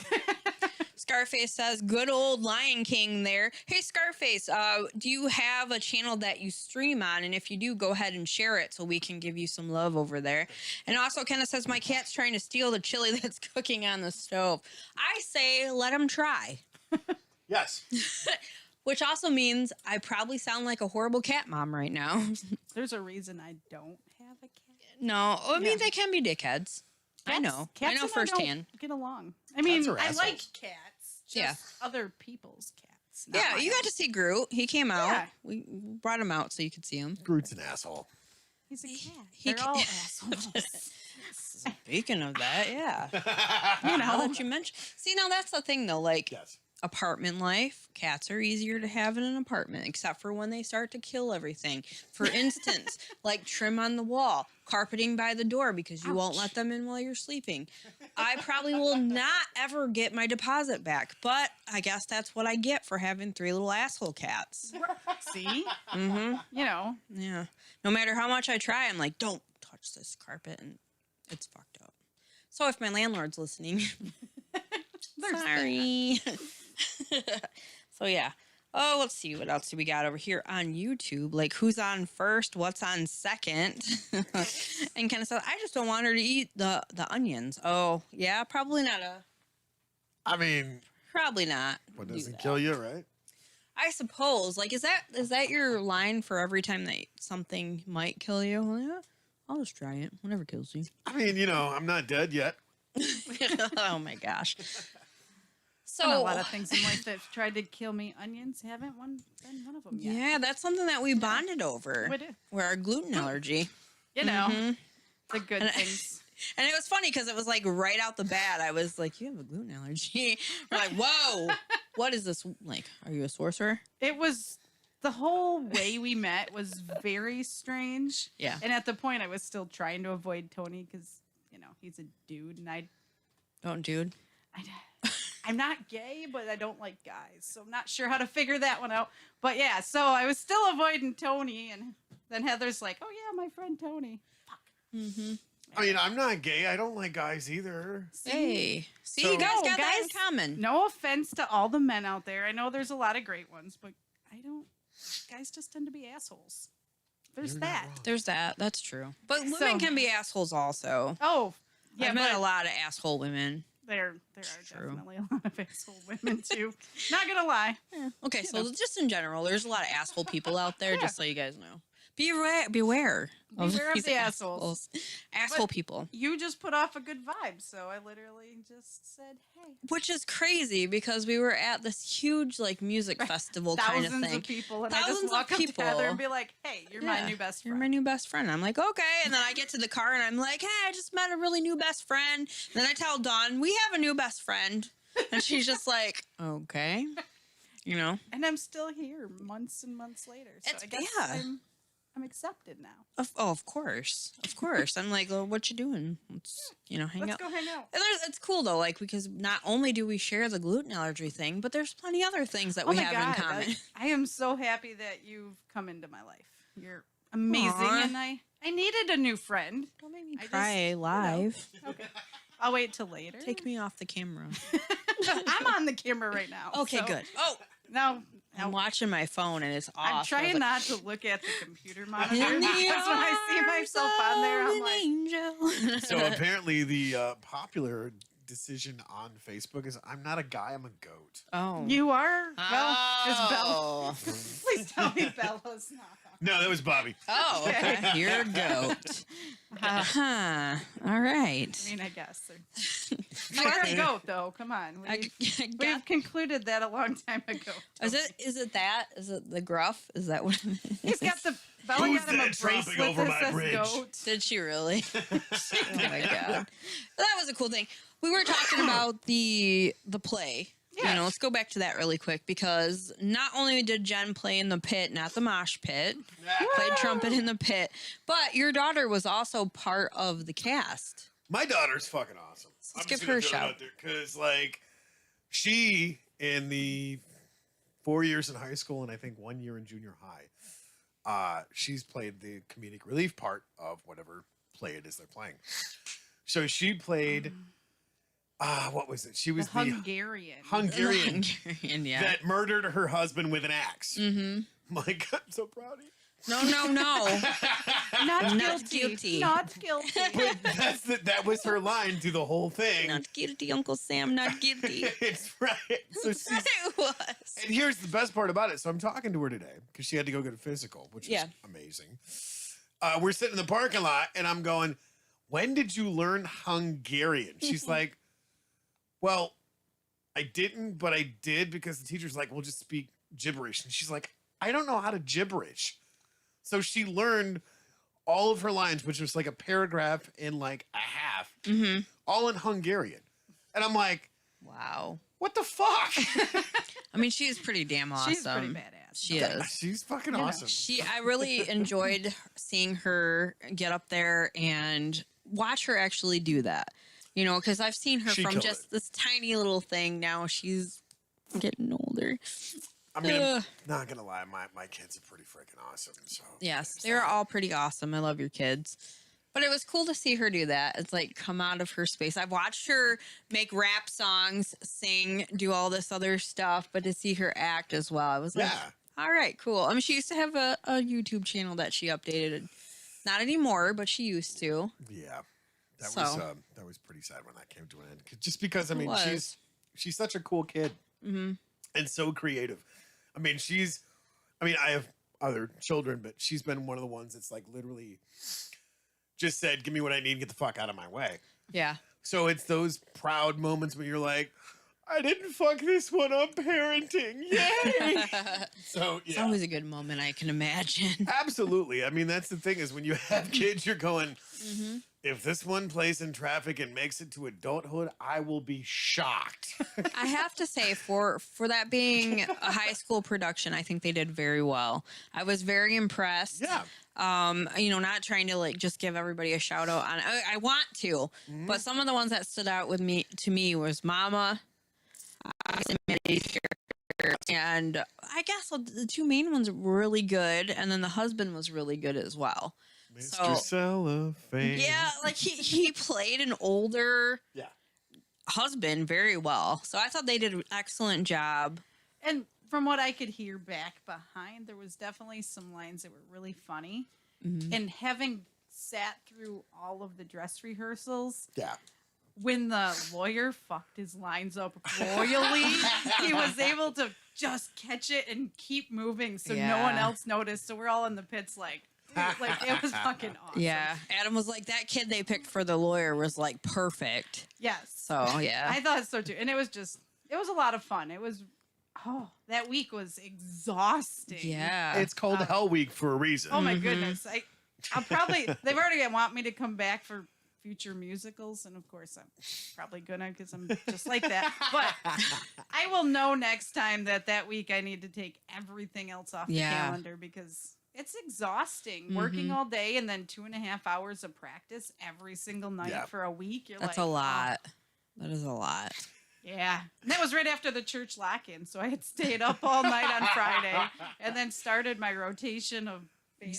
Scarface says, good old Lion King there. Hey, Scarface, do you have a channel that you stream on? And if you do, go ahead and share it so we can give you some love over there. And also, Kenneth says, my cat's trying to steal the chili that's cooking on the stove. I say, let him try. yes. Which also means I probably sound like a horrible cat mom right now. There's a reason I don't have a cat. No, I mean, Yeah. they can be dickheads. I know. I Cats know and firsthand. don't get along. I mean, are I assholes. like cats. Just Yeah. other people's cats. not Yeah, my you got own. to see Groot. He came out. Yeah. We brought him out so you could see him. Groot's an asshole. He's a cat. he They're ca- all assholes. Speaking of that, yeah. You Now know. that you mentioned, see, now that's the thing though. Like Yes. apartment life, cats are easier to have in an apartment, except for when they start to kill everything. For instance, like trim on the wall, carpeting by the door because you won't Ouch. let them in while you're sleeping. I probably will not ever get my deposit back, but I guess that's what I get for having 3 little asshole cats. See? Mm-hmm. You know. Yeah. No matter how much I try, I'm like, don't touch this carpet, and it's fucked up. So if my landlord's listening, There's sorry. So yeah. Oh, let's see what else do we got over here on YouTube. Like who's on first, what's on second, and kind of stuff. I just don't want her to eat the onions. Oh yeah, probably not I mean, probably not. what do doesn't that. kill you, right? I suppose. Like, is that your line for every time that something might kill you? Well, yeah, I'll just try it. Whatever kills you. I mean, you know, I'm not dead yet. Oh my gosh. Done a So lot of things in life that have tried to kill me. Onions haven't been one of them yet. yeah, that's something that we bonded over. We do. We're our gluten allergy. You know, Mhm. the good And- things. And it was funny because it was like right out the bat. I was like, "You have a gluten allergy." We're like, "Whoa, what is this? Like, are you a sorcerer?" It was the whole way we met was very strange. Yeah. And at the point, I was still trying to avoid Tony because you know he's a dude, and Don't, dude. I'm not gay, but I don't like guys, so I'm not sure how to figure that one out. But yeah, so I was still avoiding Tony, and then Heather's like, "Oh yeah, my friend Tony." Fuck. Mm-hmm. I mean, I'm not gay. I don't like guys either. Hey, see, So- you guys No, got that in guys, common. No offense to all the men out there. I know there's a lot of great ones, but I don't. Guys just tend to be assholes. There's You're not that. wrong. There's that. That's true. But women So- can be assholes also. Oh, yeah, I've met but a lot of asshole women. there are True. definitely a lot of asshole women too. Not gonna lie. Okay, You so know. just in general, there's a lot of asshole people out there. Yeah. Just so you guys know, beware. Beware Beware of these the assholes. Asshole But- people. You just put off a good vibe, so I literally just said, "Hey." Which is crazy because we were at this huge like music festival kind of Thousands thing. of people, and I Thousands just of walk up to people. Heather and be like, "Hey, you're my Yeah, new best You're friend." my new best friend. I'm like, okay. And then I get to the car and I'm like, hey, I just met a really new best friend. And then I tell Dawn, we have a new best friend. And she's just like, okay. You know? And I'm still here months and months later. So It's- I guess yeah. I'm accepted now. Of course. Of course. I'm like, well, what you doing? Let's, hang Let's out. go hang out. And it's cool though, like because not only do we share the gluten allergy thing, but there's plenty other things that Oh we my have God, in common. I am so happy that you've come into my life. You're amazing, Aw. and I needed a new friend. Don't make me I just, cry you know. live. Okay, I'll wait till later. Take me off the camera. I'm on the camera right now. Okay, so- good. Oh, No, I'm watching my phone and it's off. I'm I was trying like, not to look at the computer monitor "In the because when I see arms myself on there, of I'm an like, angel." So apparently, the popular decision on Facebook is I'm not a guy, I'm a goat. Oh. You are? Well, is Bella. Oh. Please tell me Bella's not. No, that was Bobby. Oh, okay. You're a goat. Huh. All right. I mean, I guess. You are a goat, though. Come on. We've concluded that a long time ago. Is it that? Is it the gruff? Is that what it is? He's got the Bella Who's got him a that tromping bracelet over that my says bridge? goat. Did she really? Oh my god. That was a cool thing. We were talking about the play. Yeah. You know, let's go back to that really quick because not only did Jen play in the pit, not the mosh pit, played trumpet in the pit, but your daughter was also part of the cast. My daughter's fucking awesome. Let's give her a shout. Because, like, she, in the 4 years in high school and I think 1 year in junior high, she's played the comedic relief part of whatever play it is they're playing. So she played, what was it? She was the Hungarian. Hungarian Hungarian, yeah. that murdered her husband with an axe. Mm-hmm. My God, I'm so proud of you. No. Not Not guilty. guilty. Not guilty. But that was her line through the whole thing. Not guilty, Uncle Sam, not guilty. It's right. So she's, It was. and here's the best part about it. So I'm talking to her today because she had to go get a physical, which Yeah. was amazing. We're sitting in the parking lot, and I'm going, "When did you learn Hungarian?" She's like, "Well, I didn't, but I did because the teacher's like, we'll just speak gibberish." And she's like, "I don't know how to gibberish." So she learned all of her lines, which was like a paragraph in like a half, Mm-hmm. all in Hungarian. And I'm like, Wow. what the fuck? I mean, she is pretty damn awesome. She's pretty badass. She is. She's fucking You know, awesome. I really enjoyed seeing her get up there and watch her actually do that. You know, because I've seen her She from killed just it. this tiny little thing. Now she's getting older. I mean, I'm Ugh. not gonna lie, my kids are pretty freaking awesome. So Yes, there's they're that. all pretty awesome. I love your kids. But it was cool to see her do that. It's like come out of her space. I've watched her make rap songs, sing, do all this other stuff, but to see her act as well, I was like, Yeah. all right, cool. I mean, she used to have a YouTube channel that she updated. Not anymore, but she used to. Yeah, So. that was pretty sad when that came to an end. Just because I It mean was. she's such a cool kid Hmm. and so creative. I mean I have other children, but she's been one of the ones that's like literally just said, "Give me what I need, get the fuck out of my way." Yeah. So it's those proud moments when you're like, "I didn't fuck this one up parenting, yay!" So It's yeah. always a good moment, I can imagine. Absolutely. I mean, that's the thing is when you have kids, you're going, Hmm. if this one plays in traffic and makes it to adulthood, I will be shocked. I have to say, for that being a high school production, I think they did very well. I was very impressed. Yeah. You know, not trying to like just give everybody a shout out on. I want to, but some of the ones that stood out with me to me was Mama, obviously Maddie's character, and I guess the two main ones were really good, and then the husband was really good as well. Mr. Cellophane. Yeah, like he played an older Yeah. husband very well, so I thought they did an excellent job. And from what I could hear back behind, there was definitely some lines that were really funny. Mhm. And having sat through all of the dress rehearsals, Yeah. when the lawyer fucked his lines up royally, he was able to just catch it and keep moving so no one Yeah. else noticed. So we're all in the pits like it was fucking awesome. Yeah, Adam was like, that kid they picked for the lawyer was like perfect. Yes. So yeah, I thought so too. And it was a lot of fun. It was, that week was exhausting. yeah. It's called Hell Week for a reason. Oh my Mhm. goodness. I'll probably, they've already want me to come back for future musicals. And of course I'm probably gonna, because I'm just like that. But I will know next time that week I need to take everything else off the Yeah. calendar because it's exhausting working Mhm. all day and then 2.5 hours of practice every single night Yeah. for a week. You're That's like, a oh. lot. That is a lot. Yeah. And that was right after the church lock-in. So I had stayed up all night on Friday and then started my rotation of Band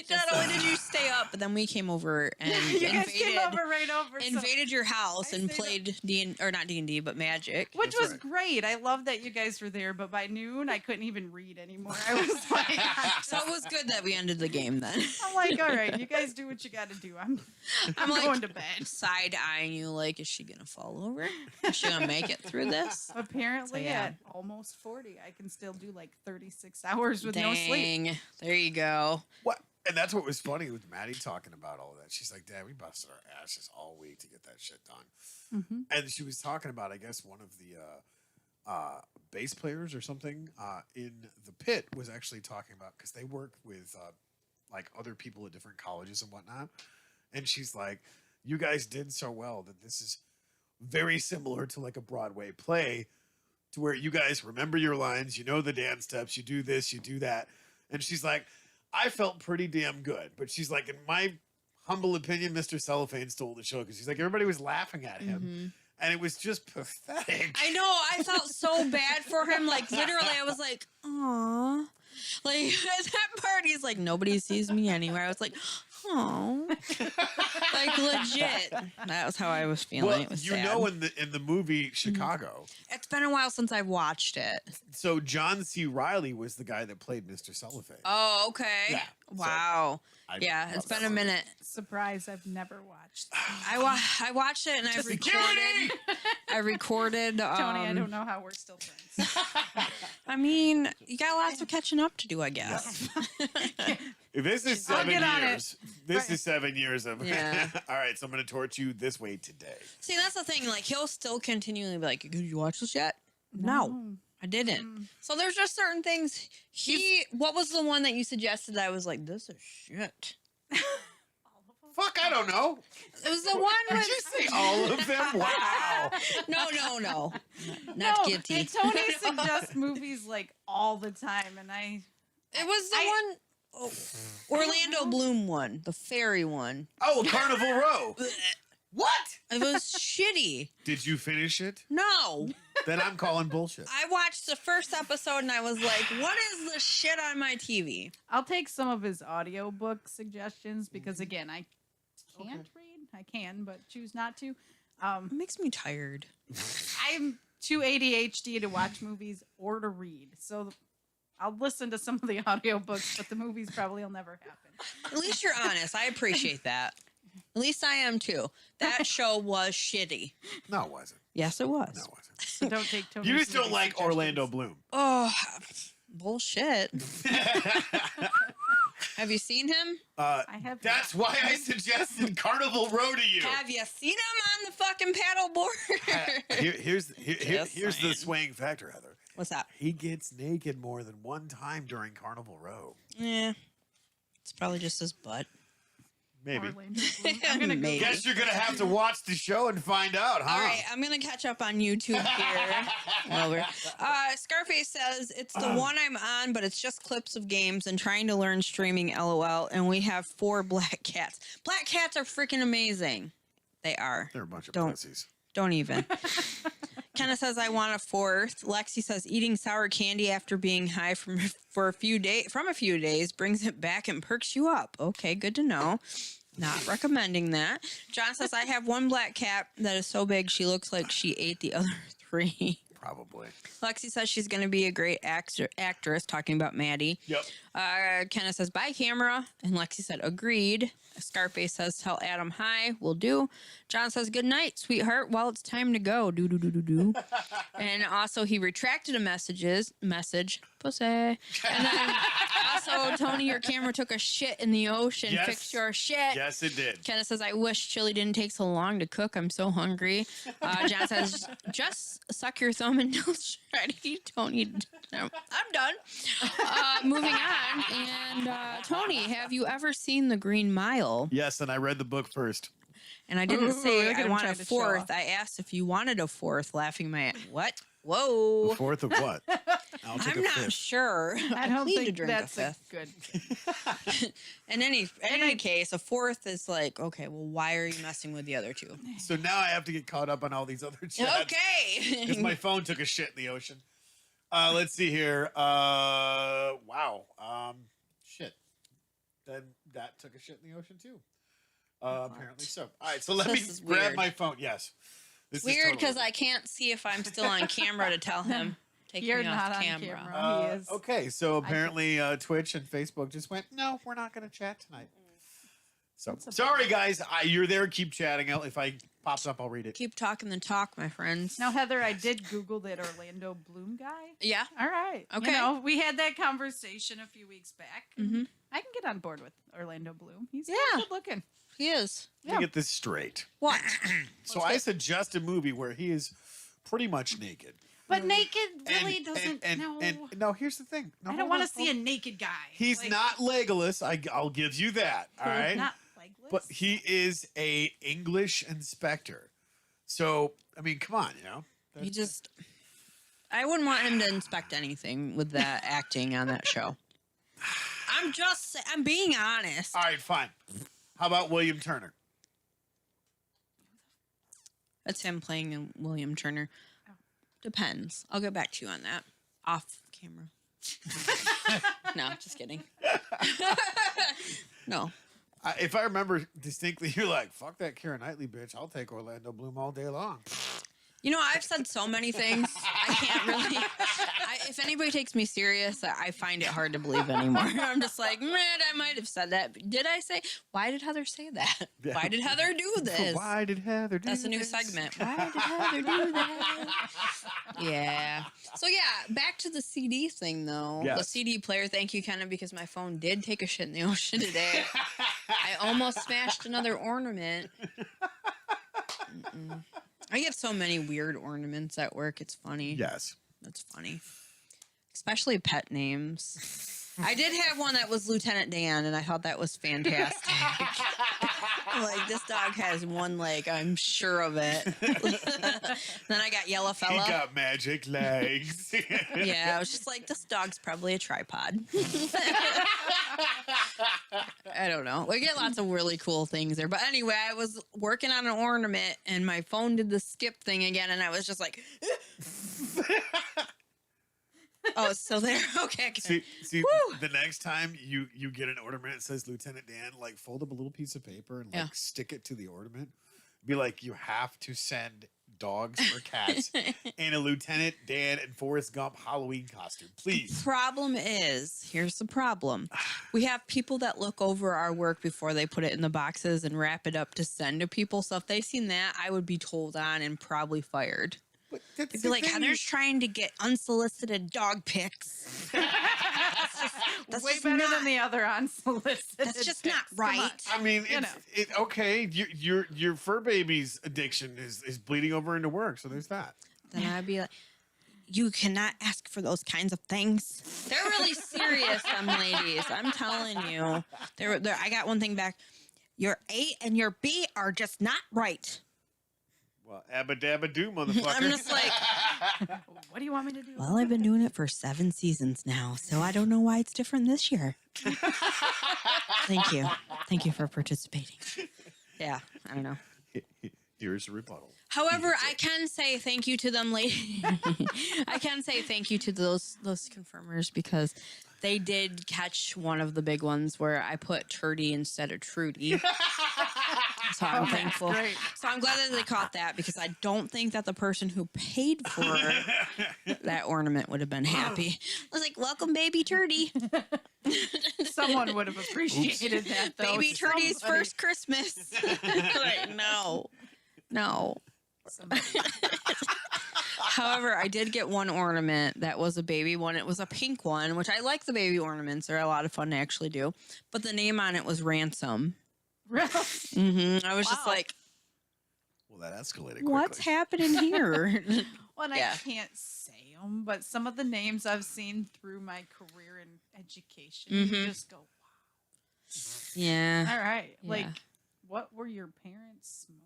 Not only did you stay up, but then we came over and you guys came over right over. so- invaded your house I and stayed played or not D&D, but Magic. Which That's was right. great. I love that you guys were there, but by noon I couldn't even read anymore. I was like, So it was good that we ended the game then. I'm like, all right, you guys do what you got to do. I'm I'm like- going to bed. Side eyeing you like, is she gonna fall over? Is she gonna make it through this? Apparently, So, yeah. at almost 40, I can still do like 36 hours with no sleep. Dang. There you go. What? And that's what was funny with Maddie talking about all of that. She's like, Dad, we busted our asses all week to get that shit done. Mhm. And she was talking about, I guess, one of the bass players or something in the pit was actually talking about, because they work with like other people at different colleges and whatnot. And she's like, you guys did so well that this is very similar to like a Broadway play, to where you guys remember your lines, you know the dance steps, you do this, you do that. And she's like, I felt pretty damn good. But she's like, in my humble opinion, Mr. Cellophane stole the show, because she's like, everybody was laughing at him. Mhm. And it was just pathetic. I know. I felt so bad for him. Like literally, I was like, "Aw." Like at that part, he's like, "Nobody sees me anywhere." I was like, "Oh." Like legit. That was how I was feeling. Well, It was you sad. know, in the movie Chicago, It's been a while since I've watched it. so John C. Reilly was the guy that played Mr. Cellophane. Oh, okay. Yeah, so Wow. I Yeah, love it's that been a movie. minute. Surprise, I've never watched. I watched it and I recorded. I recorded. Tony, I don't know how we're still friends. I mean, you got lots of catching up to do, I guess. This is I'll 7 get on it. years. This is 7 years of. Yeah. All right, so I'm going to torch you this way today. See, that's the thing. Like, he'll still continually be like, "Did you watch this yet?" No, I didn't. So there's just certain things. What was the one that you suggested that I was like, "This is shit"? Fuck, I don't know. It was the one Did with. you say all of them? Wow. No. Not No, guilty. and Tony suggests movies like all the time, and It was the one. Orlando Bloom one, the fairy one. Oh, Carnival Row. What? It was shitty. Did you finish it? No. Then I'm calling bullshit. I watched the first episode and I was like, what is this shit on my TV? I'll take some of his audiobook suggestions because again, I can't read. I can, but choose not to. It makes me tired. I'm too ADHD to watch movies or to read. So I'll listen to some of the audiobooks, but the movies probably will never happen. At least you're honest. I appreciate that. At least I am too. That show was shitty. No, it wasn't. Yes, it was. No, it wasn't. So don't take Tony. You just don't like Orlando Bloom. Oh, bullshit. Have you seen him? I have. That's why I suggested Carnival Row to you. Have you seen him on the fucking paddleboard? Here's Just the saying. swaying factor, Heather. What's that? He gets naked more than one time during Carnival Row. Yeah. It's probably just his butt. Maybe. Orlando Bloom. I'm gonna go. Maybe. Guess you're gonna have to watch the show and find out, huh? All right, I'm gonna catch up on YouTube here. Over. Scarface says it's the one I'm on, but it's just clips of games and trying to learn streaming. LOL. And we have 4 black cats. Black cats are freaking amazing. They are. They're a bunch of Don't- pussies. Don't even. Kenna says I want a 4th. Lexi says eating sour candy after being high from a few days brings it back and perks you up. Okay, good to know. Not recommending that. John says I have one black cat that is so big she looks like she ate the other 3. Probably. Lexi says she's going to be a great actress, talking about Maddie. Yep. Kenna says, bye, camera. And Lexi said, agreed. Scarface says, tell Adam hi. Will do. John says, good night, sweetheart. Well, it's time to go. Do, do, do, do, do. And also, he retracted a message. Pussy. And then also, Tony, your camera took a shit in the ocean. Yes. Fix your shit. Yes, it did. Kenna says, I wish chili didn't take so long to cook. I'm so hungry. John says, just suck your thumb until it's ready. Don't need. No, I'm done. Moving on. And Tony, have you ever seen The Green Mile? Yes, and I read the book first. And I didn't say look at I him want a trying to show 4th. off. I asked if you wanted a 4th, laughing my what? Whoa. The 4th of what? I'll take I'm a not 5th. sure. I don't need to think drink that's a 5th. good. In any case, a 4th is like, okay, well, why are you messing with the other 2? So now I have to get caught up on all these other chats. Okay. Because my phone took a shit in the ocean. Let's see here. Wow. Shit. then that took a shit in the ocean too. Apparently so. All right, so let This me is grab weird. my phone. Yes. This is Weird totally because I can't see if I'm still on camera to tell him. Take You're me not off on camera. camera. He is. Okay, so apparently Twitch and Facebook just went, no, we're not going to chat tonight. So That's a sorry, guys. You're there. Keep chatting. If I pops up, I'll read it. Keep talking the talk, my friends. Now, Heather, I did Google that Orlando Bloom guy. Yeah. All right. Okay. You know, we had that conversation a few weeks back. Mhm. I can get on board with Orlando Bloom. He's Yeah. good looking. He is. Let me get this straight. What? So I suggest a movie where he is pretty much naked. But naked really doesn't. And no, here's the thing. No, I don't hold want on, to see a naked guy. He's Like, not Legolas. I'll give you that. All right. Not legless. But he is a English inspector. So I mean, come on, you know. He just. I wouldn't want him to inspect anything with that acting on that show. I'm being honest. All right, fine. How about William Turner? That's him playing in William Turner. Depends. I'll get back to you on that. Off camera. No, just kidding. No. If I remember distinctly, you're like, fuck that Keira Knightley bitch. I'll take Orlando Bloom all day long. You know, I've said so many things. I can't really. If anybody takes me serious, I find it hard to believe anymore. I'm just like, man, I might have said that. Did I say? Why did Heather say that? Why did Heather do this? Why did Heather do That's a new this? segment. Why did Heather do that? Yeah. So yeah, back to the CD thing though. The Yes. CD player. Thank you, Kenna, because my phone did take a shit in the ocean today. I almost smashed another ornament. Mm-mm. I get so many weird ornaments at work. It's funny. Yes. That's funny. Especially pet names. I did have one that was Lieutenant Dan, and I thought that was fantastic. Like, this dog has one leg, I'm sure of it. Then I got Yellow He Fella. got magic legs. Yeah, I was just like, this dog's probably a tripod. I don't know. We get lots of really cool things there. But anyway, I was working on an ornament, and my phone did the skip thing again, and I was just like... Oh, it's still there? Okay. See, Woo! the next time you get an ornament that says Lieutenant Dan, like fold up a little piece of paper and like Yeah. stick it to the ornament. Be like, you have to send dogs or cats in a Lieutenant Dan and Forrest Gump Halloween costume, please. Problem is, here's the problem. We have people that look over our work before they put it in the boxes and wrap it up to send to people. So if they seen that, I would be told on and probably fired. But that's They'd the be like, thing, Heather's trying to get unsolicited dog pics. That's Way just better not- than the other unsolicited. That's just not pics. Come on. right. I mean, You okay. Your fur baby's addiction is bleeding over into work, so there's that. Then I'd be like, you cannot ask for those kinds of things. They're really serious, them ladies. I'm telling you. They're, I got one thing back. Your A and your B are just not right. Well, abba dabba do, motherfucker. I'm just like, What do you want me to do? well, I've been doing it for 7 seasons now, so I don't know why it's different this year. Thank you. Thank you for participating. Yeah, I don't know. Here's a rebuttal. However, I can say thank you to them ladies. I can say thank you to those confirmers because they did catch one of the big ones where I put Turdy instead of Trudy. So I'm thankful. Great. So I'm glad that they caught that because I don't think that the person who paid for that ornament would have been happy. I was like, welcome, baby Turdy. Someone would have appreciated that, though. Baby Turdy's Somebody- first Christmas. Like, no. somebody. However, I did get one ornament that was a baby one. It was a pink one, which I like the baby ornaments. They're a lot of fun to actually do. But the name on it was Ransom. Really? I was just Wow. like, Well, that escalated quickly. what's happening here? Well, and Yeah. I can't say them, but some of the names I've seen through my career in education, you Mhm. just go, Yeah. all right. Yeah. Like, what were your parents smoking?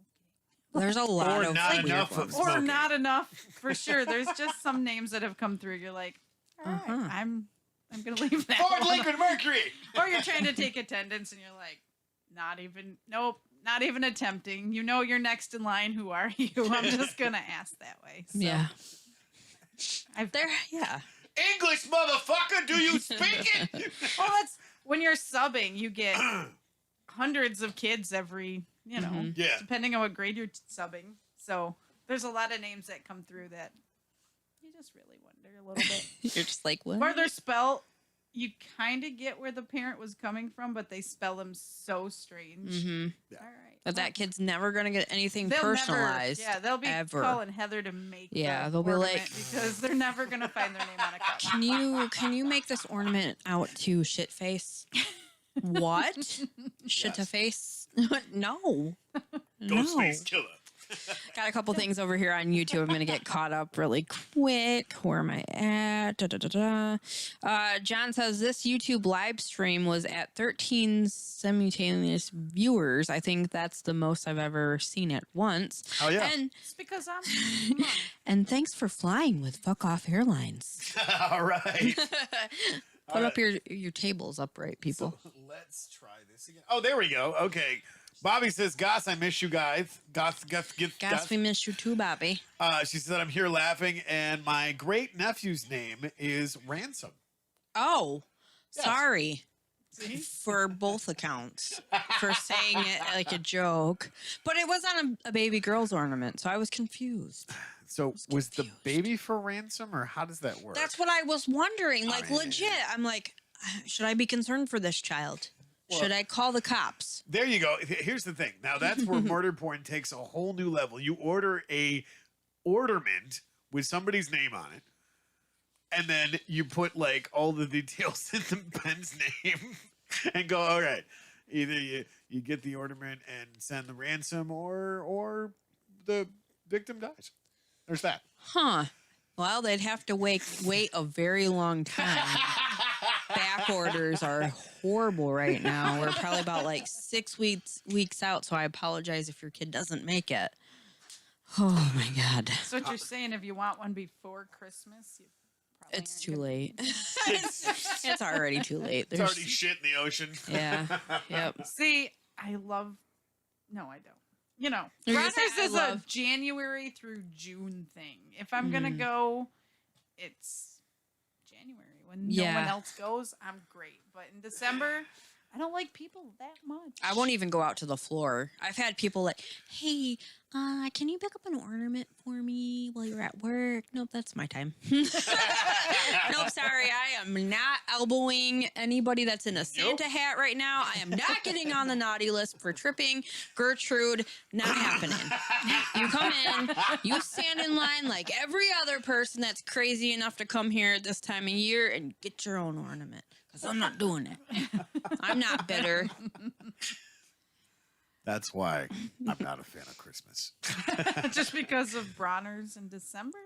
There's a lot Or of not weird enough of ones. Or Smoking. not enough, for sure. There's just some names that have come through. You're like, all right, Uh-huh. I'm going to leave that Ford one. Lincoln Mercury. Or you're trying to take attendance and you're like, not even attempting. You know you're next in line. Who are you? I'm just going to ask that way. So Yeah. I've There, yeah. English, motherfucker. Do you speak it? Well, when you're subbing, you get hundreds of kids every, Yeah. depending on what grade you're subbing. So there's a lot of names that come through that you just really wonder a little bit. You're just like, what? Or they're spelled, you kind of get where the parent was coming from, but they spell them so strange. Mm-hmm. Yeah. All right. But that kid's never gonna get anything They'll personalized. they'll be ever. calling Heather to make. Yeah, the they'll be ornament like- because they're never gonna find their name on a cup. Can you make this ornament out to shit face? What? Shit to Yes. face? No. Ghostface Killer. Got a couple things over here on YouTube. I'm gonna get caught up really quick. Where am I at? John says this YouTube live stream was at 13 simultaneous viewers. I think that's the most I've ever seen at once. Oh, yeah. And It's because come on. and thanks for flying with Fuck Off Airlines. All right. Put up your tables upright, people. So let's try this again. Oh, there we go. Okay. Bobby says, Goss, I miss you guys. Goss. Guys, we miss you too, Bobby. She said, I'm here laughing, and my great nephew's name is Ransom. Oh, Yes. sorry. See? For both accounts for saying it like a joke, but it was on a baby girl's ornament, so I was confused. So was the confused. baby for ransom, or how does that work? That's what I was wondering. Like, mean- legit. I'm like, should I be concerned for this child? Should I call the cops? There you go. Here's the thing. Now that's where murder porn takes a whole new level. You order a ornament with somebody's name on it, and then you put like all the details in the pen's name, and go, all right. Either you get the ornament and send the ransom, or the victim dies. There's that. Huh. Well, they'd have to wait a very long time. Back orders are horrible right now. We're probably about like 6 weeks out, so I apologize if your kid doesn't make it. Oh my God. So what you're saying, if you want one before Christmas, you probably It's aren't too gonna- late. It's, It's already too late. it's already shit in the ocean. Yeah. Yep. See, I love. No, I don't. You're gonna Runners say, "I is a love." January through June thing. If I'm gonna go, it's January when no Yeah. one else goes. I'm great, but in December, I don't like people that much. I won't even go out to the floor. I've had people like, hey, can you pick up an ornament for me while you're at work? Nope, that's my time. Nope, sorry. I am not elbowing anybody that's in a Santa hat right now. I am not getting on the naughty list for tripping. Gertrude, not happening. You come in, you stand in line like every other person that's crazy enough to come here this time of year and get your own ornament. Because I'm not doing it. I'm not bitter. That's why I'm not a fan of Christmas. Just because of Bronner's in December.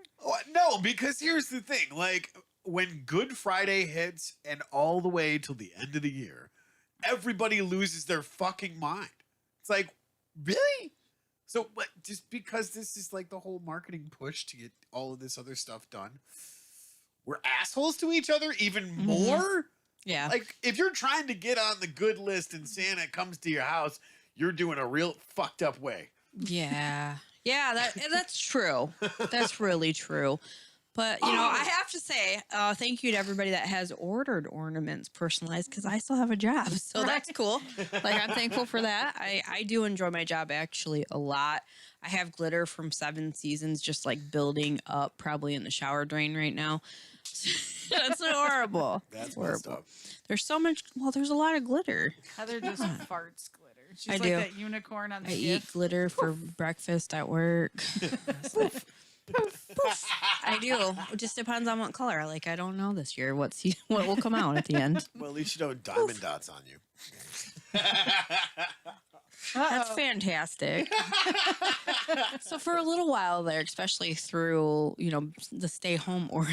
No, because here's the thing. Like, when Good Friday hits and all the way till the end of the year, everybody loses their fucking mind. It's like, really? So, but just because this is like the whole marketing push to get all of this other stuff done, we're assholes to each other even more? Yeah. Like, if you're trying to get on the good list and Santa comes to your house, you're doing a real fucked up way. Yeah. Yeah, that's true. That's really true. But, you know, I have to say, thank you to everybody that has ordered ornaments personalized because I still have a job. So that's cool. Like, I'm thankful for that. I do enjoy my job actually a lot. I have glitter from 7 Seasons just like building up probably in the shower drain right now. That's horrible. That's horrible. messed up. There's so much, well, there's a lot of glitter. Heather just farts glitter. She's I like do. that unicorn on the I eat gift. glitter for breakfast at work. I do. It just depends on what color. Like, I don't know this year what will come out at the end. Well, at least you know diamond dots on you. That's fantastic. So for a little while there, especially through, you know, the stay home order,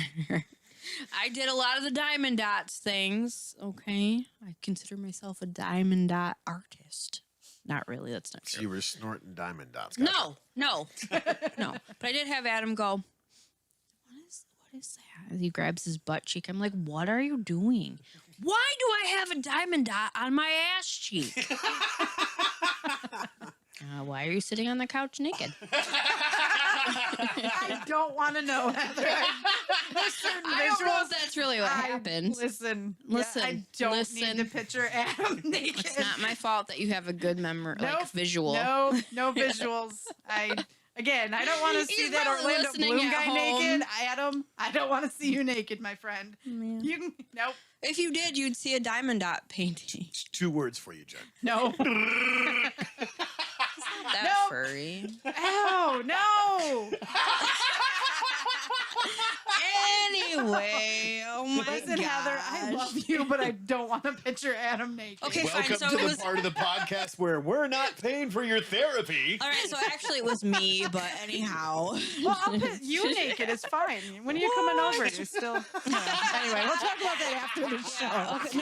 I did a lot of the diamond dots things. Okay. I consider myself a diamond dot artist. Not really. That's not So true. you were snorting diamond dots. No. No. But I did have Adam go, what is that? As he grabs his butt cheek. I'm like, what are you doing? Why do I have a diamond dot on my ass cheek? Why are you sitting on the couch naked? I don't want to know, Heather. There's certain I don't know visuals if that's That's really what happened. Listen, Listen, I don't listen. need to picture Adam naked. It's not my fault that you have a good memory, like Nope. visual. No visuals. I don't want to see He's that probably Orlando listening Bloom at guy home. naked. Adam, I don't want to see you naked, my friend. Man. You can, nope. If you did, you'd see a diamond dot painting. It's 2 words for you, Jen. No. That Nope. furry. Ow, no. Anyway, oh my Listen, Heather, I gosh. love you, but I don't want to picture Adam naked. Okay, fine. Welcome So to it the was. part of the podcast where we're not paying for your therapy. All right, so actually it was me, but anyhow. Well, I'll put you naked. It's fine. When are you coming over? You're still. Anyway, we'll talk about that after the show. Okay,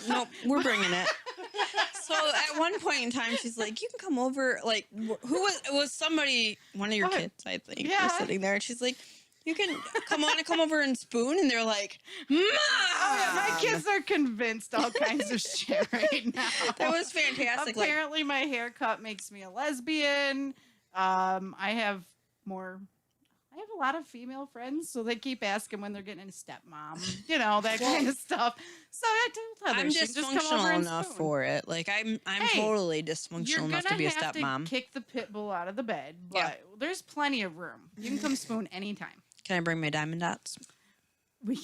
no, we're bringing it. So at one point in time, she's like, "You can come over." Like, who was it? Was somebody, one of your What? kids, I think, Yeah. was sitting there. And she's like, "You can come over and spoon," and they're like, "Mom!" Oh, yeah, my kids are convinced all kinds of shit right now. That was fantastic. Like, Apparently, my haircut makes me a lesbian. I have a lot of female friends, so they keep asking when they're getting a stepmom, that kind of stuff. So I told Heather, I'm she can just come over dysfunctional and enough spoon. for it. Like, I'm Hey, totally You're dysfunctional gonna enough to be a have stepmom. to kick the pit bull out of the bed, but Yeah. there's plenty of room. You can come spoon anytime. Can I bring my diamond dots? We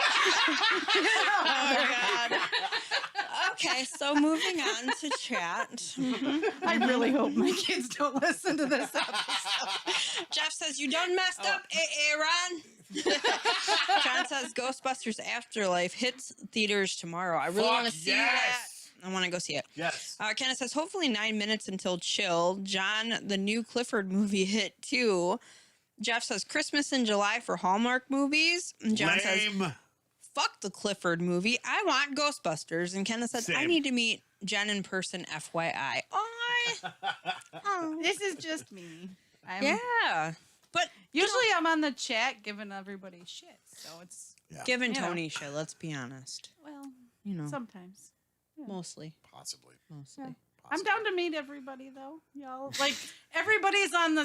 Oh my god. Okay, so moving on to chat. I really hope my kids don't listen to this episode. Jeff says, "You done messed up, Aaron." John says, "Ghostbusters Afterlife hits theaters tomorrow. I really want to see that. I want to go see it." Yes. Kenneth says, "Hopefully 9 minutes until chill." John, the new Clifford movie hit too. Jeff says, "Christmas in July for Hallmark movies." And John says, Lame. "Fuck the Clifford movie. I want Ghostbusters." And Kenneth said, "I Same. need to meet Jen in person, FYI." Oh, This is just me. yeah. But Usually I'm on the chat giving everybody shit, so it's Yeah. giving You know. Tony shit, let's be honest. well, You know, sometimes. mostly. Possibly. Mostly. Yeah. I'm down to meet everybody though, y'all. Like everybody's on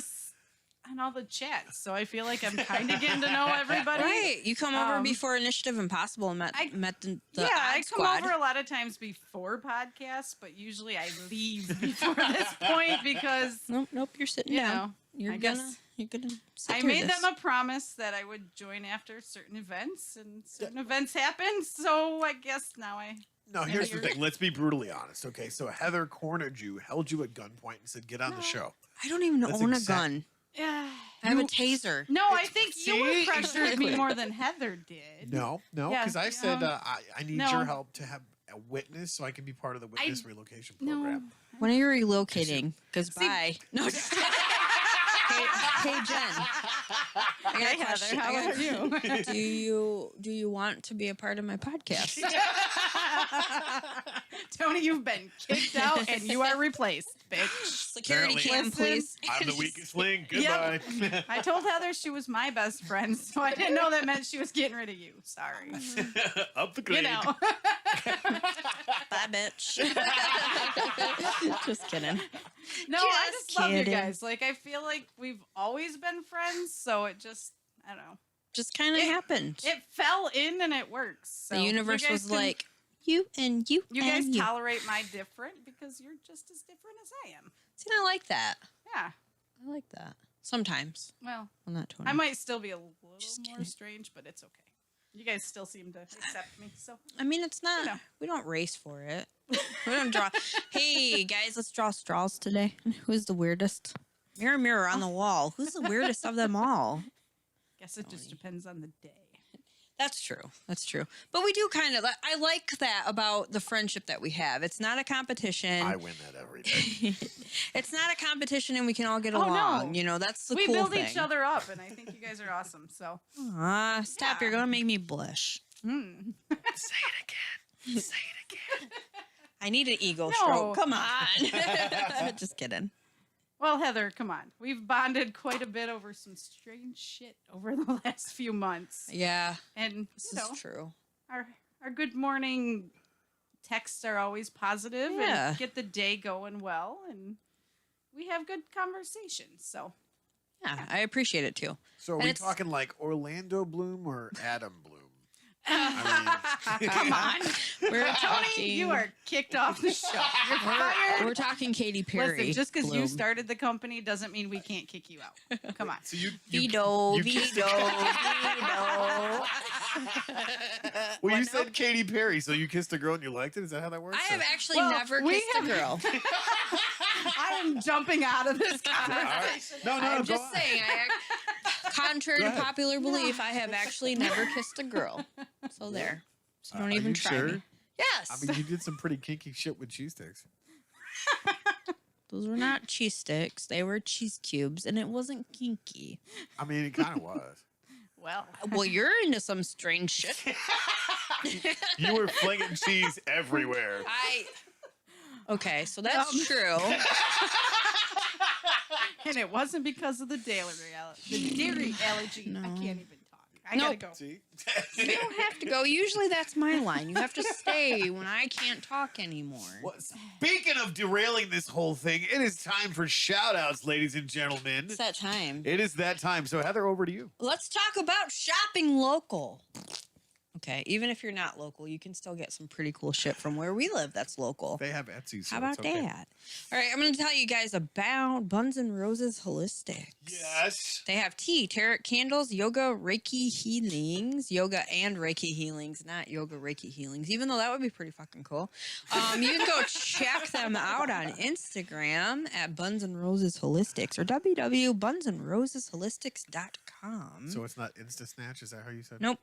all the chats, so I feel like I'm kind of getting to know everybody. Right. You come over Um, before Initiative Impossible and met the Yeah, I Odd come Squad. over a lot of times before podcasts, but usually I leave before this point because Nope, you're sitting you down. know You're I gonna guess you're gonna sit I through made this. them a promise that I would join after certain events, and certain events happened. So I guess now I. No, here's the you're- thing. Let's be brutally honest. Okay, so Heather cornered you, held you at gunpoint, and said, "Get on the No. show." I don't even That's own a exact- gun. Yeah. I have a taser. No, I think you See? pressured Exactly. me more than Heather did. No, Yeah, because I said I need no. your help to have a witness so I can be part of the witness relocation program. When are you relocating? Because See- bye. No. Just hey, Jen. I got a Hey, question. Heather, how are you? Do you want to be a part of my podcast? Tony, you've been kicked out and you are replaced, bitch. Security Apparently. cam, Listen. please. I'm the weakest link. Yep. Goodbye. I told Heather she was my best friend, so I didn't know that meant she was getting rid of you. Sorry. Up the You grade. know. Bye, bitch. Just kidding. No, I Just just love you kidding. guys. Like, I feel like we've always been friends, so it just, I don't know. Just kind of It- happened. It fell in and it works. So The universe you guys was can- like, you and you. you guys and you. tolerate my different because you're just as different as I am. See, I like that. Yeah. I like that. Sometimes. Well, Well, not Tony. I might still be a little Just more kidding. strange, but it's okay. You guys still seem to accept me, so I mean, it's not. You know. We don't race for it. We don't draw. Hey guys, let's draw straws today. Who's the weirdest? Mirror, mirror on the wall. Who's the weirdest of them all? guess it just Tony. depends on the day. That's true. That's true. But we do kind of. I like that about the friendship that we have. It's not a competition. I win that every day. It's not a competition, and we can all get Oh, no. along. You know, that's the We cool build thing. each other up, and I think you guys are awesome. So, Stop! Yeah. You're gonna make me blush. Say it again. Say it again. I need an ego No. stroke. Come on. Just kidding. Well, Heather, come on. We've bonded quite a bit over some strange shit over the last few months, Yeah, and this you know, is true. our good morning texts are always positive Yeah. and get the day going well, and we have good conversations. So, Yeah, I appreciate it too. So are And we it's- talking like Orlando Bloom or Adam Bloom? Come on. We're Tony, talking. you are kicked off the show. You're fired. We're talking Katy Perry. Listen, just because you Bloom. started the company doesn't mean we can't kick you out. Come on. So you Vito, kissed Vito, a- Vito. Well, you said Katy Perry, so you kissed a girl and you liked it. Is that how that works? I have actually Well, never we kissed a have- girl. I am jumping out of this All right. conversation. No, I'm go just on. saying, contrary Go to ahead. popular belief, I have actually never kissed a girl. So there. So don't Are even you try sure? me. Yes. I mean, you did some pretty kinky shit with cheese sticks. Those were not cheese sticks. They were cheese cubes, and it wasn't kinky. I mean, it kind of was. Well, Well, you're into some strange shit. You were flinging cheese everywhere. Okay, so that's true. and it wasn't because of the dairy allergy. No. I can't even talk. I gotta Nope. go. See? You don't have to go. Usually that's my line. You have to stay when I can't talk anymore. Well, speaking of derailing this whole thing, it is time for shout outs, ladies and gentlemen. It's that time. It is that time. So, Heather, over to you. Let's talk about shopping local. Okay, even if you're not local, you can still get some pretty cool shit from where we live that's local. They have Etsy. So How about it's okay. that? All right, I'm going to tell you guys about Buns and Roses Holistics. Yes. They have tea, tarot candles, yoga, Reiki healings, yoga and Reiki healings, not yoga, Reiki healings, even though that would be pretty fucking cool. You can go check them out on Instagram at Buns and Roses Holistics or www.bunsandrosesholistics.com. So it's not Insta Snatch? Is that how you said it? Nope.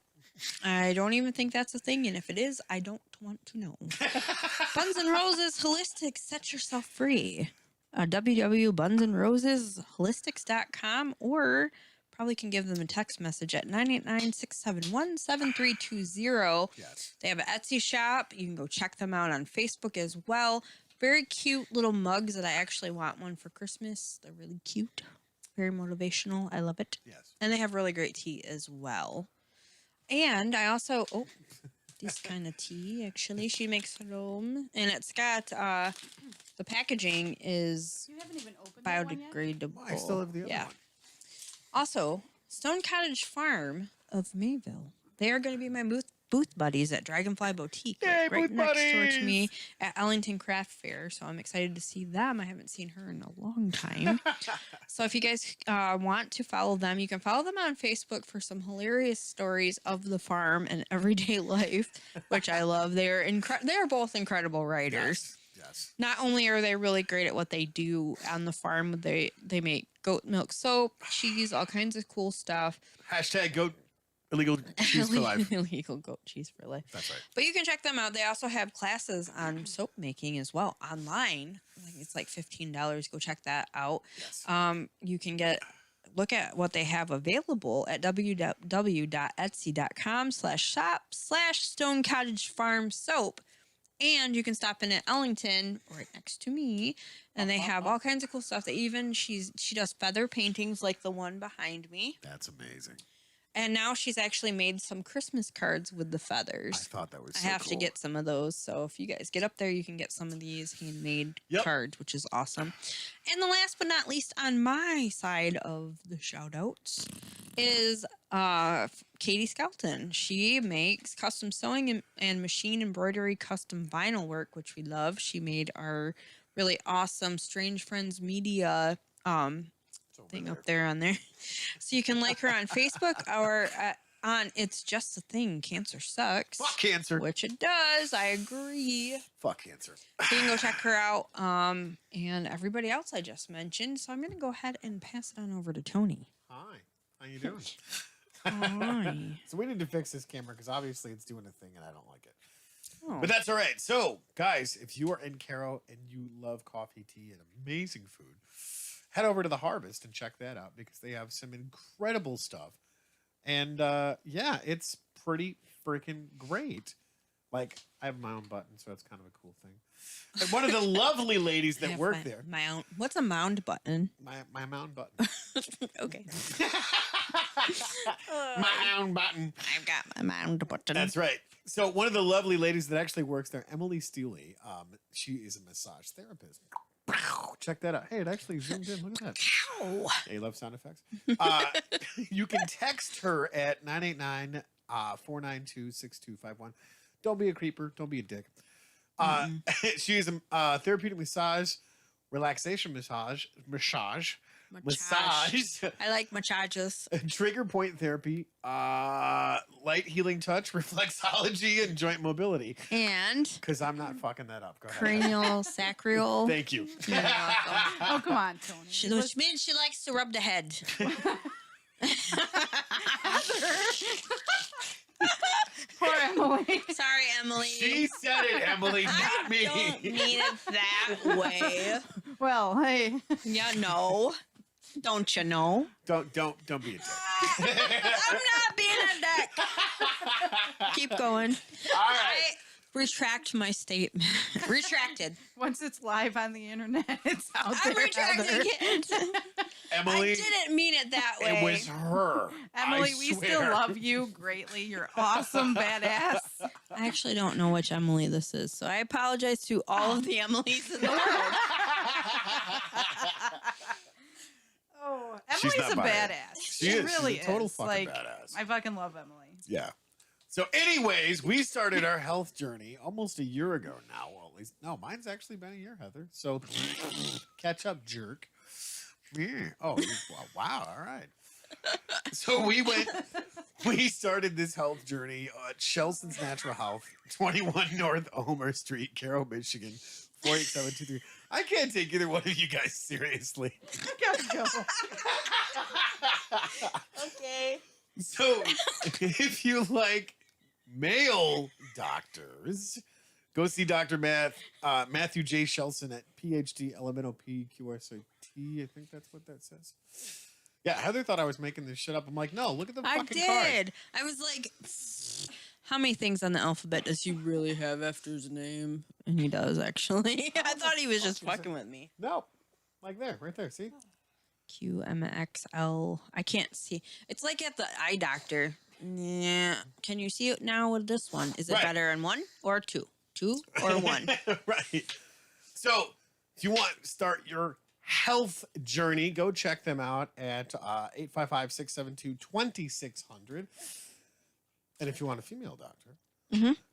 I don't even think that's a thing, and if it is, I don't want to know. Buns and Roses Holistics, set yourself free. www.bunsandrosesholistics.com, or probably can give them a text message at 989-671-7320. Yes. They have an Etsy shop. You can go check them out on Facebook as well. Very cute little mugs that I actually want one for Christmas. They're really cute. Very motivational. I love it. Yes. And they have really great tea as well. And I also, this kind of tea, actually. She makes her own. And it's got, the packaging is You haven't even opened that one yet? biodegradable. Well, I still have the other yeah. one. Also, Stone Cottage Farm of Mayville. They are going to be my booth buddies at Dragonfly Boutique. Yay, right booth next door to me buddies! at Ellington Craft Fair. So I'm excited to see them. I haven't seen her in a long time. So if you guys want to follow them, you can follow them on Facebook for some hilarious stories of the farm and everyday life, which I love. They're both incredible writers. Yes. Not only are they really great at what they do on the farm, they make goat milk soap, cheese, all kinds of cool stuff. Hashtag goat illegal cheese for life. Illegal goat cheese for life. That's right. But you can check them out. They also have classes on soap making as well online. I think it's like $15. Go check that out. Yes. You can look at what they have available at www.etsy.com/shop/Stone Cottage Farm Soap. And you can stop in at Ellington, right next to me, and they have all kinds of cool stuff. She does feather paintings like the one behind me. That's amazing. And now she's actually made some Christmas cards with the I feathers. thought that was I so have to cool. get some of those. So if you guys get up there, you can get some of these handmade Yep. cards, which is awesome. And the last but not least on my side of the shout outs is Katie Skelton. She makes custom sewing and machine embroidery custom vinyl work, which we love. She made our really awesome Strange Friends Media It's over thing there. up there on there. So you can like her on Facebook or on It's Just a Thing, Cancer Sucks. Fuck cancer. Which it does. I agree. Fuck cancer. So you can go check her out. And everybody else I just mentioned. So I'm going to go ahead and pass it on over to Tony. Hi. How you doing? Hi. So we need to fix this camera because obviously it's doing a thing and I don't like it. Oh. But that's all right. So, guys, if you are in Caro and you love coffee, tea, and amazing food, head over to the Harvest and check that out because they have some incredible stuff. And yeah, it's pretty freaking great. Like, I have my own button, so that's kind of a cool thing. And one of the lovely ladies I that have work my- there, My own. What's a mound button? my mound button. Okay. My own button. I've got my mound button. That's right. So one of the lovely ladies that actually works there, Emily Steely, she is a massage therapist. Check that out. Hey, it actually zoomed in. Look at that. Ow. Hey, love sound effects. You can text her at 989-492-6251. Don't be a creeper. Don't be a dick. She is a therapeutic massage, relaxation massage, I like massages. trigger point therapy, light healing touch, reflexology, and joint mobility. And Because I'm not fucking that up. Go ahead. cranial sacral. Thank you. You're welcome. Oh, come on, Tony. Which means she likes to rub the head. Poor Emily. Sorry, Emily. She said it, Emily, I not me. don't mean it that way. Well, hey. You know. Don't you know? Don't be a dick. I'm not being a dick. Keep going. All right. I retract my statement. Retracted. Once it's live on the internet, it's out I'm there. retracting Heather. it. Emily, I didn't mean it that way. it was her. Emily, I we swear. still love you greatly. You're awesome, badass. I actually don't know which Emily this is, so I apologize to all of the Emilys in the world. Oh, She's Emily's not a binary. badass. She is. really She's a total is. fucking Like, badass. I fucking love Emily. Yeah. So, anyways, we started our health journey almost a year ago now. Well, at least, no, mine's actually been a year, Heather. So, catch up, jerk. Yeah. Oh, wow. All right. So we started this health journey at Shelson's Natural Health, 21 North Homer Street, Carroll, Michigan, 48723. I can't take either one of you guys seriously. Gotta go. Okay. So, if you like male doctors, go see Dr. Matthew J. Shelson at PhD LMNOP QRCT. I think that's what that says. Yeah, Heather thought I was making this shit up. I'm like, no, look at the I fucking card. did. I was like, how many things on the alphabet does he really have after his name? And he does, actually. I thought he was just fucking with me. No, like there, right there. See? Q, M, X, L. I can't see. It's like at the eye doctor. Yeah. Can you see it now with this one? Is it Right. better in 1 or 2? 2 or 1? Right. So, if you want to start your health journey, go check them out at 855-672-2600. And if you want a female doctor,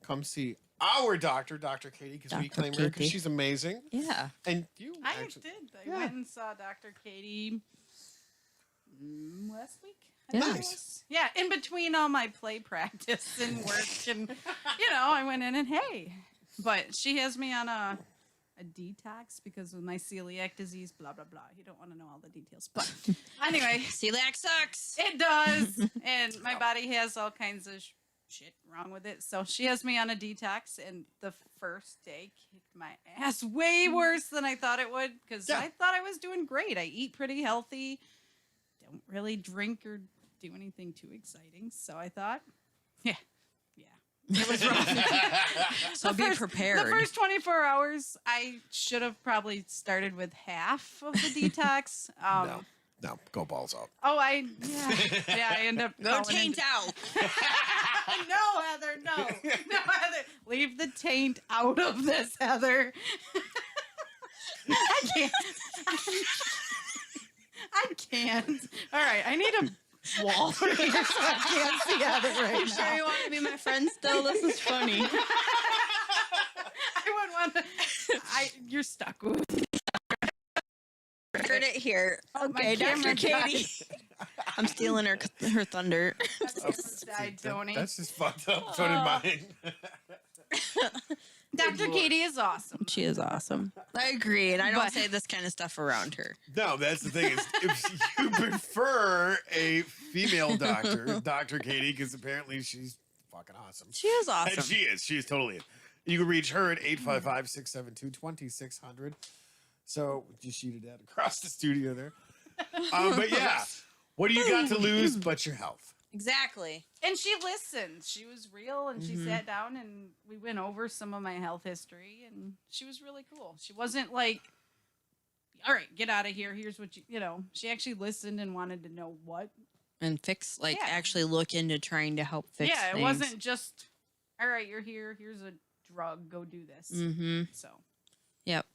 come see our doctor, Dr. Katie, because we Dr. claim her because Katie. she's amazing. Yeah. And you I actually, did. I yeah. went and saw Dr. Katie last week. I Yeah. think it Nice. was. Yeah, in between all my play practice and work, and I went in and hey, but she has me on a detox because of my celiac disease. Blah blah blah. You don't want to know all the details, but anyway, Celiac sucks. it does, and my body has all kinds of shit wrong with it. So she has me on a detox, and the first day kicked my ass way worse than I thought it would because Yeah. I thought I was doing great. I eat pretty healthy, don't really drink or do anything too exciting. So I thought, yeah, it was rough. So be prepared. The first 24 hours, I should have probably started with half of the detox. no, go balls out. Oh, I end up Go going taint into- out. No, Heather, no, Heather, leave the taint out of this, Heather. I can't. I can't. All right, I need a wall here so I can't see Heather right You now. sure you want to be my friend still? This is funny. I wouldn't want to. You're stuck with. Heard it here. My Okay, camera Dr. Katie. I'm stealing her thunder. Died, Tony. That's just fucked up. So did mine. Dr. Katie is awesome. She is awesome. I agree, and I don't But- say this kind of stuff around her. No, that's the thing is if you prefer a female doctor, Dr. Katie, because apparently she's fucking awesome. She is And awesome. she is. She is totally it. You can reach her at 855-672-2600. So just shoot it out across the studio there. But yeah, what do you got to lose but your health? Exactly. And she listened. She was real, and she sat down, and we went over some of my health history, and she was really cool. She wasn't like, all right, get out of here. Here's what she actually listened and wanted to know what. And fix, Yeah. actually look into trying to help fix Yeah, it things. wasn't just, all right, you're here. Here's a drug. Go do this. Mm-hmm. So, Yep.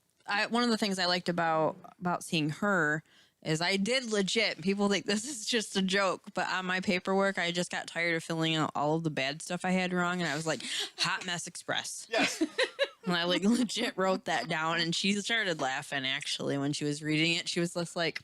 one of the things I liked about seeing her is I did legit. People think this is just a joke, but on my paperwork, I just got tired of filling out all of the bad stuff I had wrong, and I was like, "Hot Mess Express." Yes. And I like legit wrote that down, and she started laughing actually when she was reading it. She was just like,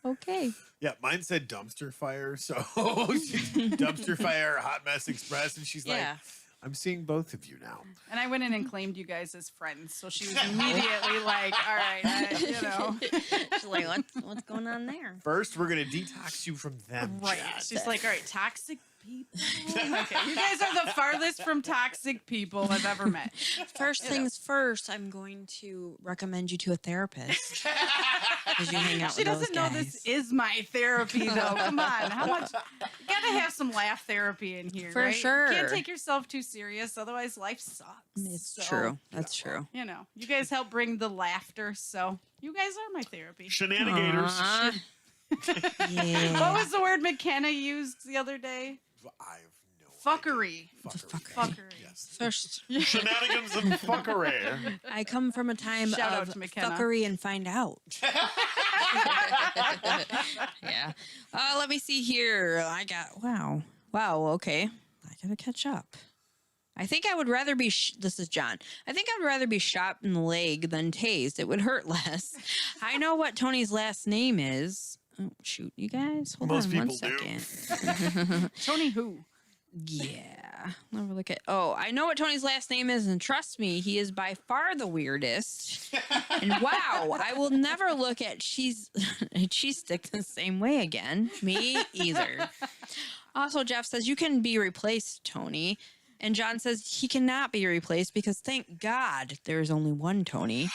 "Okay." Yeah, mine said dumpster fire. So dumpster fire, Hot Mess Express. And she's Yeah. like, I'm seeing both of you now. And I went in and claimed you guys as friends, so she was immediately like, "All right, you know." She's like, "What's going on there?" First, we're going to detox you from them. Right. Chad. She's like, "All right, toxic people." Okay, you guys are the farthest from toxic people I've ever met. First things first, I'm going to recommend you to a therapist. 'Cause you hang out She with those doesn't know guys. this is my therapy, though. Come on, how much? You gotta have some laugh therapy in here, For right? sure. You can't take yourself too serious, otherwise life sucks. It's So, true. That's true. You know, you guys help bring the laughter, so you guys are my therapy. Shenanigans. Aw. Yeah. What was the word McKenna used the other day? I have no Fuckery. Fuckery. Fuckery. Yes. First, Shenanigans and fuckery. I come from a time Shout out of to McKenna. fuckery and find out. Yeah. Let me see here. Wow. Okay. I gotta catch up. I think I would rather be. This is John. I think I'd rather be shot in the leg than tased. It would hurt less. I know what Tony's last name is. Oh, shoot, you guys. Hold Most on one people do. second. Tony who? Yeah. Let me look at. Oh, I know what Tony's last name is, and trust me, he is by far the weirdest. And wow, I will never look at cheese stick the same way again. Me either. Also, Jeff says you can be replaced, Tony. And John says he cannot be replaced because thank God there's only one Tony.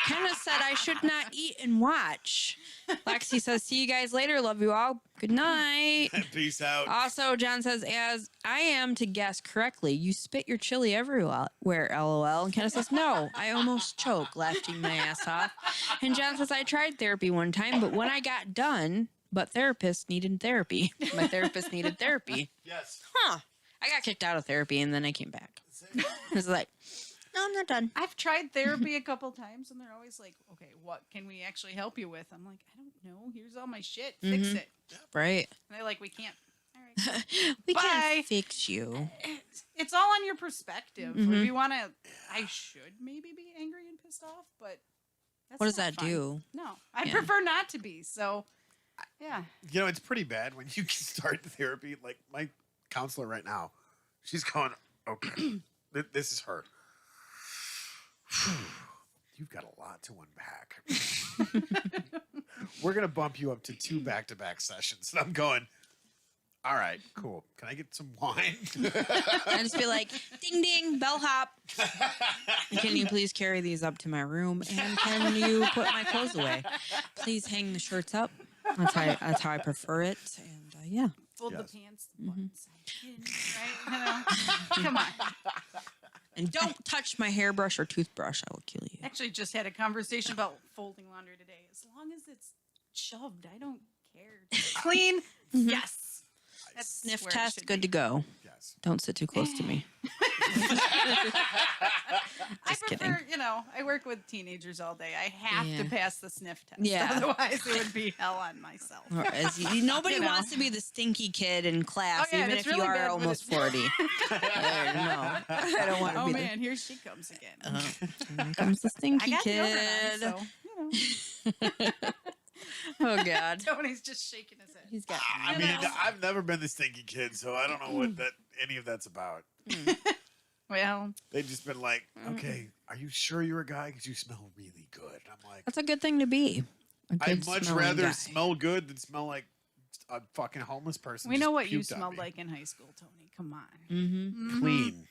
Kenna said I should not eat and watch. Lexi says, see you guys later. Love you all. Good night. Peace out. Also, John says, as I am to guess correctly, you spit your chili everywhere, LOL. And Kenna says, no, I almost choke, laughing my ass off. And John says, I tried therapy one time, but when I got done, but therapist needed therapy. My therapist needed therapy. Yes. Huh. I got kicked out of therapy and then I came back. I was like, no, I'm not done. I've tried therapy a couple times, and they're always like, "Okay, what can we actually help you with?" I'm like, "I don't know. Here's all my shit. Fix it." Right. And they're like, "We can't." All right. We Bye. can't fix you. It's all on your perspective. If you want to, I should maybe be angry and pissed off, but that's What does not that fun. do? No, I Yeah. prefer not to be. So, yeah. You know, it's pretty bad when you start therapy. Like my counselor right now, she's going, okay, this is her. You've got a lot to unpack. We're going to bump you up to 2 back-to-back sessions. And I'm going, all right, cool. Can I get some wine? I just be like, ding ding, bellhop. Can you please carry these up to my room? And can you put my clothes away? Please hang the shirts up. That's how I prefer it. And yeah. Fold Yes. the pants, the buttons side in, right? You know? Come on. And don't touch my hairbrush or toothbrush. I will kill you. Actually, just had a conversation about folding laundry today. As long as it's shoved, I don't care. Clean, yes. That's Sniff where it test, should good be. to go. Yes. Don't sit too close to me. I Just prefer, kidding. you know, I work with teenagers all day. I have Yeah. to pass the sniff test. Yeah. Otherwise, it would be hell on myself. Or as nobody You know. wants to be the stinky kid in class, Oh, yeah, even it's if you really are bad when almost it's- 40. No, I don't want to Oh be man, here she comes again. Here comes the I stinky got kid. deodorant on, so, you know. Oh God, Tony's just shaking his head. he's got. I mean, I've never been the stinky kid, so I don't know what any of that's about. Well, They've just been like, okay, are you sure you're a guy? Because you smell really good. And I'm like, That's a good thing to be. A I'd good much smelling rather guy. smell good than smell like a fucking homeless person. we just know what you puked on smelled me. like in high school, Tony. Come on. Mm-hmm. Clean.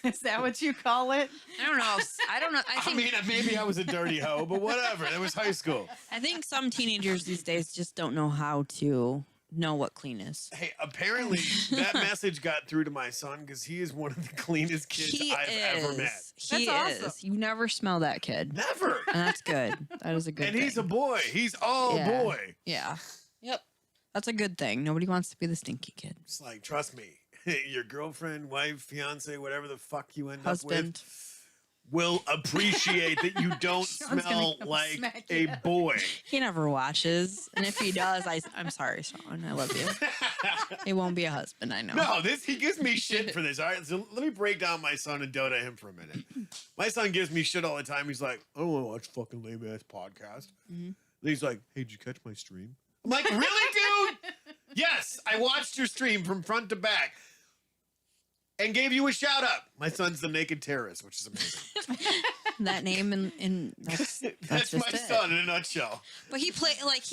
Is that what you call it? I don't know. I I think. mean, maybe I was a dirty hoe, but whatever. That was high school. I think some teenagers these days just don't know how to know what clean is. Hey, apparently that message got through to my son because he is one of the cleanest kids I've ever met. He That's is. awesome. You never smell that kid. Never. And that's good. That is a good And thing. he's a boy. He's all Yeah. boy. Yeah. Yep. That's a good thing. Nobody wants to be the stinky kid. It's like, trust me, your girlfriend, wife, fiance, whatever the fuck you end Husband. up with, will appreciate that you don't Sean's gonna smell come like smack a you. boy. He never washes, and if he does, I'm sorry, Sean. I love you. He won't be a husband. I know. No, he gives me shit for this. All right, so let me break down my son and Dota him for a minute. My son gives me shit all the time. He's like, I don't want to watch fucking lame ass podcast. Mhm. Then he's like, hey, did you catch my stream? I'm like, really, dude? Yes, I watched your stream from front to back and gave you a shout out. My son's the Naked Terrorist, which is amazing. That name and that's That's just my it. son in a nutshell. But he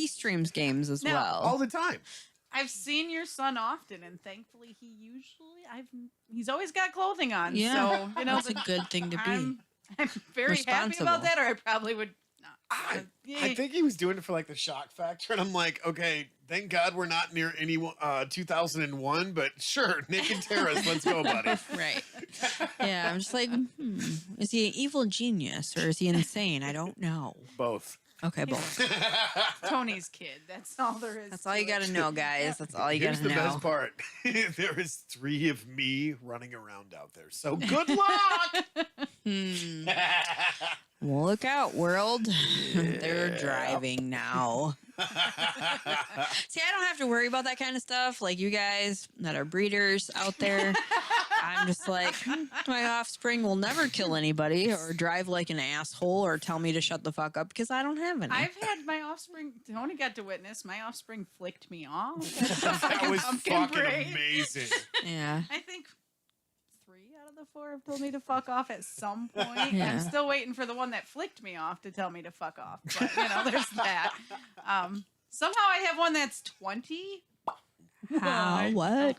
streams games as No, well. All the time. I've seen your son often, and thankfully, he's always got clothing on. Yeah, So you know, that's a good thing to be. I'm very happy Responsible. about that, or I probably would not. I think he was doing it for like the shock factor, and I'm like, okay, thank God we're not near any 2001, but sure, Naked Terrorist, let's go, buddy. Right. Yeah, I'm just like, is he an evil genius or is he insane? I don't know. Both. Okay, both. Tony's kid. That's all there is. That's all you got to know, guys. That's all you Here's got the to know. best part. There is 3 of me running around out there. So good luck. Hmm. Well, look out, world. They're driving now. See, I don't have to worry about that kind of stuff. Like you guys that are breeders out there, I'm just like, my offspring will never kill anybody or drive like an asshole or tell me to shut the fuck up because I don't have any. I've had my offspring. Tony got to witness. My offspring flicked me off. That was Pumpkin fucking parade. amazing. Yeah. I think 3 out of the 4 have told me to fuck off at some point. Yeah. I'm still waiting for the one that flicked me off to tell me to fuck off. But you know, there's that. Somehow I have one that's 20. How? What?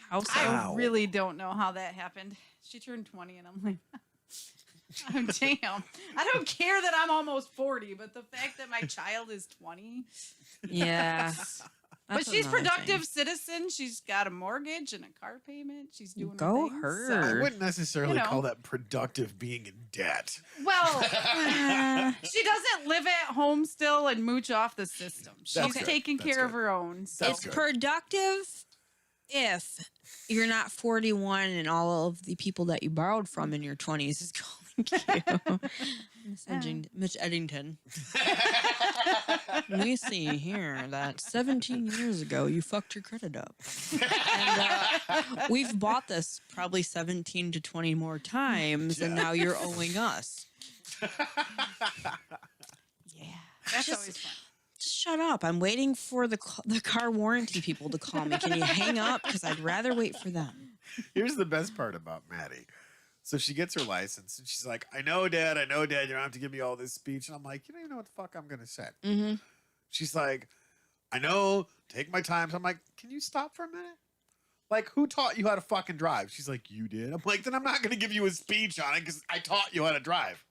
How so? Wow. I really don't know how that happened. She turned 20 and I'm like, oh, damn. I don't care that I'm almost 40, but the fact that my child is 20. Yeah. But That's she's another productive thing. citizen. She's got a mortgage and a car payment. She's doing Go things, her. so- I wouldn't necessarily You know. call that productive being in debt. Well, Uh, she doesn't live at home still and mooch off the system. She's That's good. taking That's care of good. her own. So. That's it's good. productive if you're not 41 and all of the people that you borrowed from in your 20s is calling you. Mitch Eddington. We see here that 17 years ago you fucked your credit up. And we've bought this probably 17 to 20 more times, and now you're owing us. Yeah. That's Just- always fun. Just shut up. I'm waiting for the car warranty people to call me. Can you hang up? Because I'd rather wait for them. Here's the best part about Maddie. So she gets her license and she's like, I know, Dad. You don't have to give me all this speech. And I'm like, you don't even know what the fuck I'm going to say. Mm-hmm. She's like, I know, take my time. So I'm like, can you stop for a minute? Like, who taught you how to fucking drive? She's like, you did. I'm like, then I'm not going to give you a speech on it because I taught you how to drive.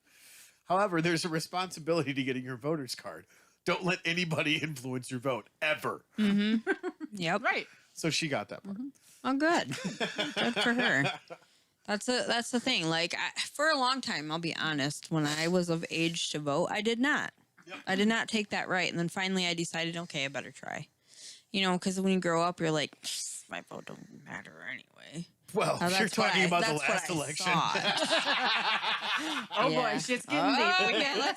However, there's a responsibility to getting your voter's card. Don't let anybody influence your vote, ever. Mm-hmm. Yep. Right. So she got that part. Oh, good. Good for her. That's the thing. Like, for a long time, I'll be honest, when I was of age to vote, I did not. Yep. I did not take that right. And then finally I decided, okay, I better try. You know, because when you grow up, you're like, my vote don't matter anyway. Well, Now, you're that's what talking I- about the that's what last I election. thought. Oh Yeah. boy, shit's getting Oh, deep. yeah,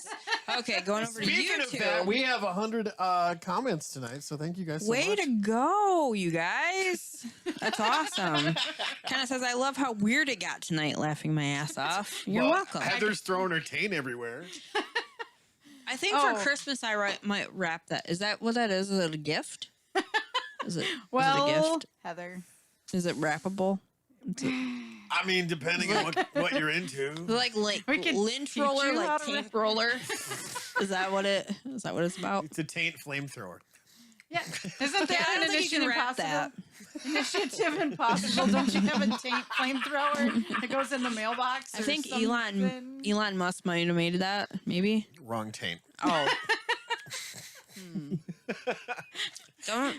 okay, going over to Speaking you of two. that, we have 100 comments tonight, so thank you guys so Way much. to go, you guys. That's awesome. Kind of says, I love how weird it got tonight, laughing my ass off. You're Well, welcome. Heather's throwing her taint everywhere. I think Oh. for Christmas, might wrap that. Is that what that is? Is it a gift? Is it Well, a gift? Heather. Is it wrappable? Is it I mean, depending on what you're into. like We can lint teach roller, you how like to taint wrap- roller? Is that what it's about? It's a taint flamethrower. Yeah. Isn't Yeah, I that don't an think you Initiative can wrap Impossible? that. Initiative Impossible. Don't you have a taint flamethrower that goes in the mailbox? I or think something? Elon Musk might have made that. Maybe. Wrong taint. Oh.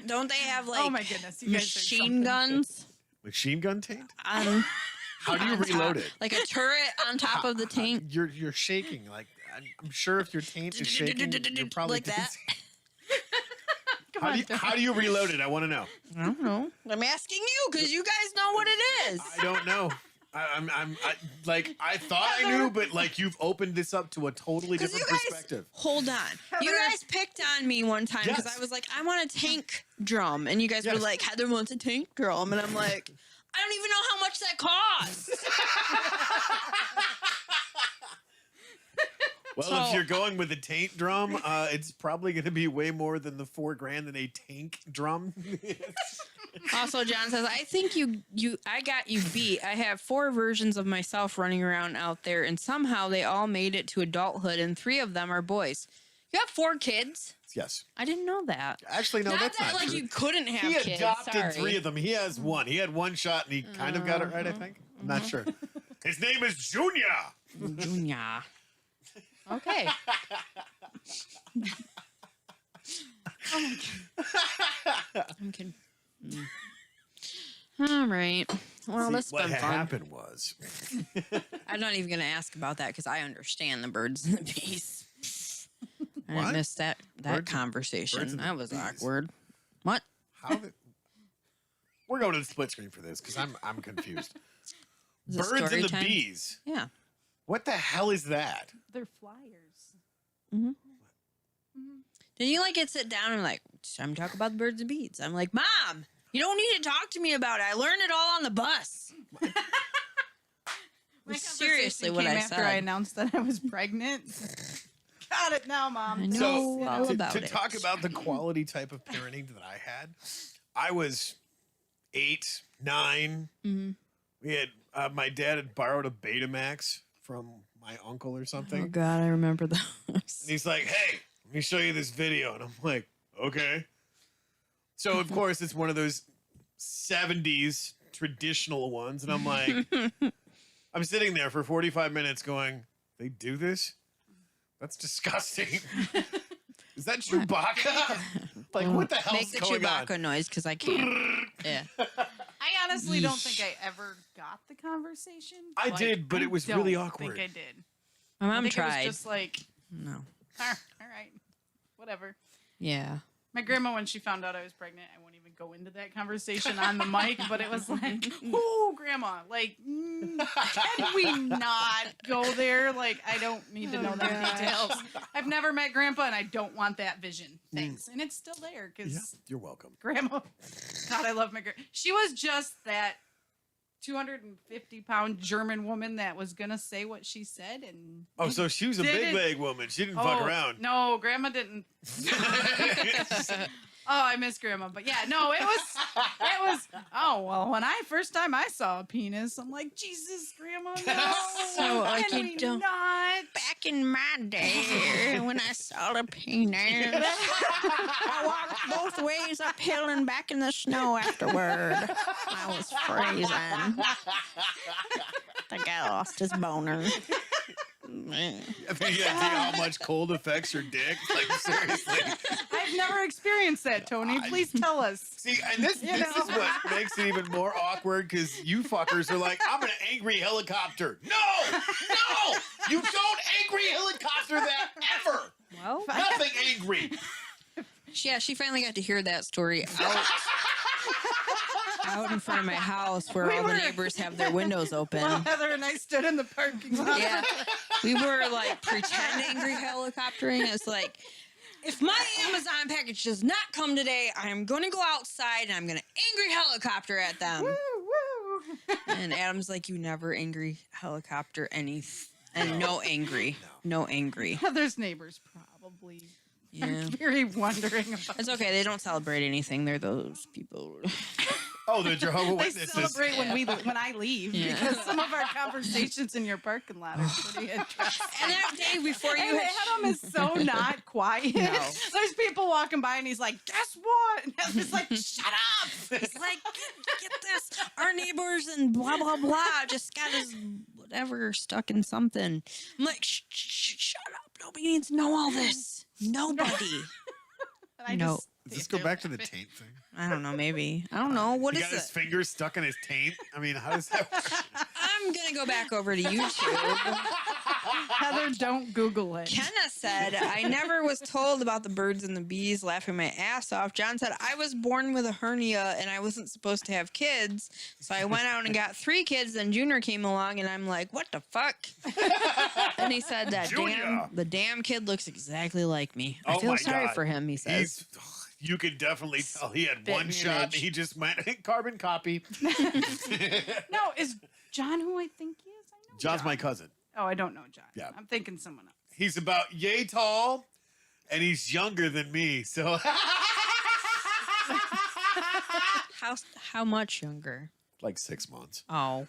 Don't they have like Oh my goodness, you guys are machine something. guns? Machine gun taint? On, How do you on top- reload it? Like a turret on top of the taint. You're shaking. Like I'm sure if your taint is shaking, you're probably Like that. Come How on, do, you, Tony. how do you reload it? I want to know. I don't know. I'm asking you because you guys know what it is. I don't know. I thought I knew, but like you've opened this up to a totally 'Cause different you guys- perspective. Hold on. You Heather. guys picked on me one time because Yes. I was like, I want a tank drum. And you guys were Yes. like, Heather wants a tank drum. And I'm like, I don't even know how much that costs. Well, So- if you're going with a taint drum, it's probably going to be way more than the $4,000 in a tank drum. Also, John says, I think I got you beat. I have 4 versions of myself running around out there, and somehow they all made it to adulthood, and 3 of them are boys. You have 4 kids? Yes. I didn't know that. Actually, no, not that's that not like true. you couldn't have He kids. adopted Sorry. 3 of them. He has 1. He had 1 shot, and he kind of got it right, I think. I'm not sure. His name is Junior. Junior. Okay. I'm kidding. All right. Well, See, this what has been fun. happened was... I'm not even going to ask about that because I understand the birds and the bees. I What? missed that Birds and- conversation. birds and That was bees. awkward. What? How the... We're going to the split screen for this because I'm confused. Is it Birds story and the time? bees. Yeah. What the hell is that? They're flyers. Then you like get sit down and like, it's time to talk about the birds and bees. I'm like, Mom, you don't need to talk to me about it. I learned it all on the bus. My Seriously, conversation what came I after said. I announced that I was pregnant. Got it now, Mom. I know. So all to, about to it. talk about the quality type of parenting that I had, I was 8, 9. Mhm. We had my dad had borrowed a Betamax from my uncle or something, Oh God, I remember those. and he's like, "Hey, let me show you this video," and I'm like, "Okay." So of course it's one of those 70s traditional ones, and I'm like, I'm sitting there for 45 minutes going, "They do this? That's disgusting." Is that Chewbacca? Like, what the hell's Make the going Chewbacca on? noise because I can't. Yeah. I honestly don't think I ever got the conversation. I did, but it was really don't awkward. think I did. My I mom think tried. It was just like, No. all right, whatever. Yeah. My grandma, when she found out I was pregnant, I won't even go into that conversation on the mic, but it was like, oh, grandma, like, can we not go there? Like, I don't need to know the details. I've never met grandpa, and I don't want that vision. Thanks. And it's still there because Yeah, you're welcome. grandma, God, I love my grandma. She was just that 250-pound German woman that was going to say what she said. And Oh, so she was a big Didn't- leg woman. She didn't fuck Oh, around. No, grandma didn't. Oh, I miss grandma, but yeah, no, it was. Oh well, when I first time I saw a penis, I'm like, Jesus, grandma, no. So, like, Can you we don't- not? Back in my day, when I saw the penis, I walked both ways uphill and back in the snow afterward. I was freezing. The guy lost his boner. I mean, yeah, how much cold affects your dick? Like, seriously. I've never experienced that, Tony. Please tell us. See, and this is what makes it even more awkward because you fuckers are like, I'm an angry helicopter. No! You don't angry helicopter that ever! Well, Nothing angry. yeah, she finally got to hear that story out in front of my house where all the neighbors have their windows open. Well, Heather and I stood in the parking lot. Yeah, we were like pretend angry helicoptering. It's like, if my Amazon package does not come today, I'm going to go outside and I'm going to angry helicopter at them. Woo, woo. And Adam's like, you never angry helicopter and no angry. No angry. Heather's neighbors probably Yeah. are very wondering about. It's okay. They don't celebrate anything. They're those people. Oh, the Jehovah's They Witnesses. celebrate when I leave Yeah. because some of our conversations in your parking lot are pretty interesting. And that day before you And had Adam is so not quiet. No. There's people walking by and he's like, guess what? And Adam's like, shut up. He's like, get this. Our neighbors and blah, blah, blah just got his whatever stuck in something. I'm like, shut up. Nobody needs to know all this. Nobody. And I No. just Does this go back to the taint thing? I don't know. Maybe. I don't know. What He is got his it? fingers stuck in his taint? I mean, how does that work? I'm going to go back over to YouTube. Heather, don't Google it. Kenna said, I never was told about the birds and the bees, laughing my ass off. John said, I was born with a hernia and I wasn't supposed to have kids. So I went out and got 3 kids. Then Junior came along and I'm like, what the fuck? And he said that Junior. the damn kid looks exactly like me. I Oh feel my sorry God. for him, he says. You could definitely tell he had one Spitting shot. image. He just went carbon copy. No, is John who I think he is? I know John's John. my cousin. Oh, I don't know John. Yeah. I'm thinking someone else. He's about yay tall, and he's younger than me. So How much younger? like 6 months. Oh.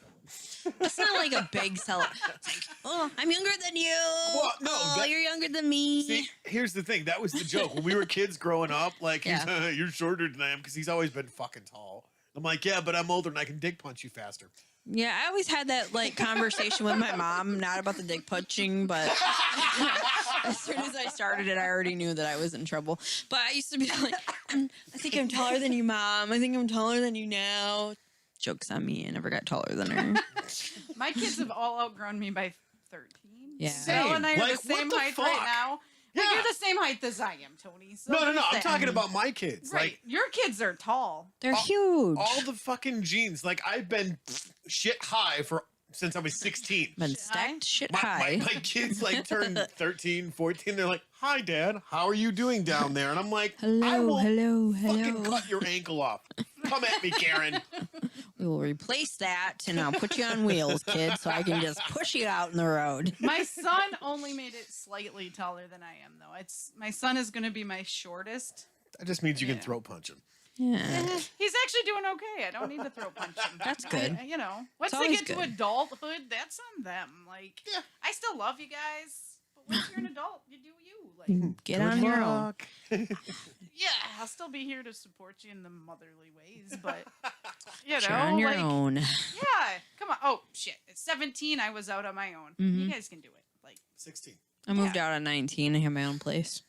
That's not like a big seller. It's like, oh, I'm younger than you. Well, no, oh, that- you're younger than me. See, here's the thing. That was the joke. When we were kids growing up, like, Yeah. you're shorter than I am because he's always been fucking tall. I'm like, yeah, but I'm older and I can dick punch you faster. Yeah, I always had that like conversation with my mom, not about the dick punching, but as soon as I started it, I already knew that I was in trouble. But I used to be like, I think I'm taller than you, Mom. I think I'm taller than you now. Joke's on me. I never got taller than her. My kids have all outgrown me by 13. Yeah. Belle and I are Like, the same what the height fuck? right now. Like, Yeah. you're the same height as I am, Tony. So No. there's I'm that. talking about my kids. Right. Like, Your kids are tall. They're huge. all the fucking genes. Like, I've been shit high since I was 16. Been Shit high? stacked shit My high. kids like turn 13, 14. They're like, hi, Dad. How are you doing down there? And I'm like, I Hello, will hello, fucking hello. cut your ankle off. Come at me, Karen. We will replace that and I'll put you on wheels, kid, so I can just push you out in the road. My son only made it slightly taller than I am, though. My son is going to be my shortest. That just means you can Yeah. throat punch him. Yeah. He's actually doing okay. I don't need to throw punch him. That's good. You know, once they always get to good. adulthood, that's on them. Like, Yeah. I still love you guys, but once you're an adult, you do you. Like, Get on your own. yeah, I'll still be here to support you in the motherly ways, but you know, You're on your like, own. yeah, come on. Oh shit, at 17, I was out on my own. You Mhm. guys can do it. Like, 16. I moved out at 19. I had my own place.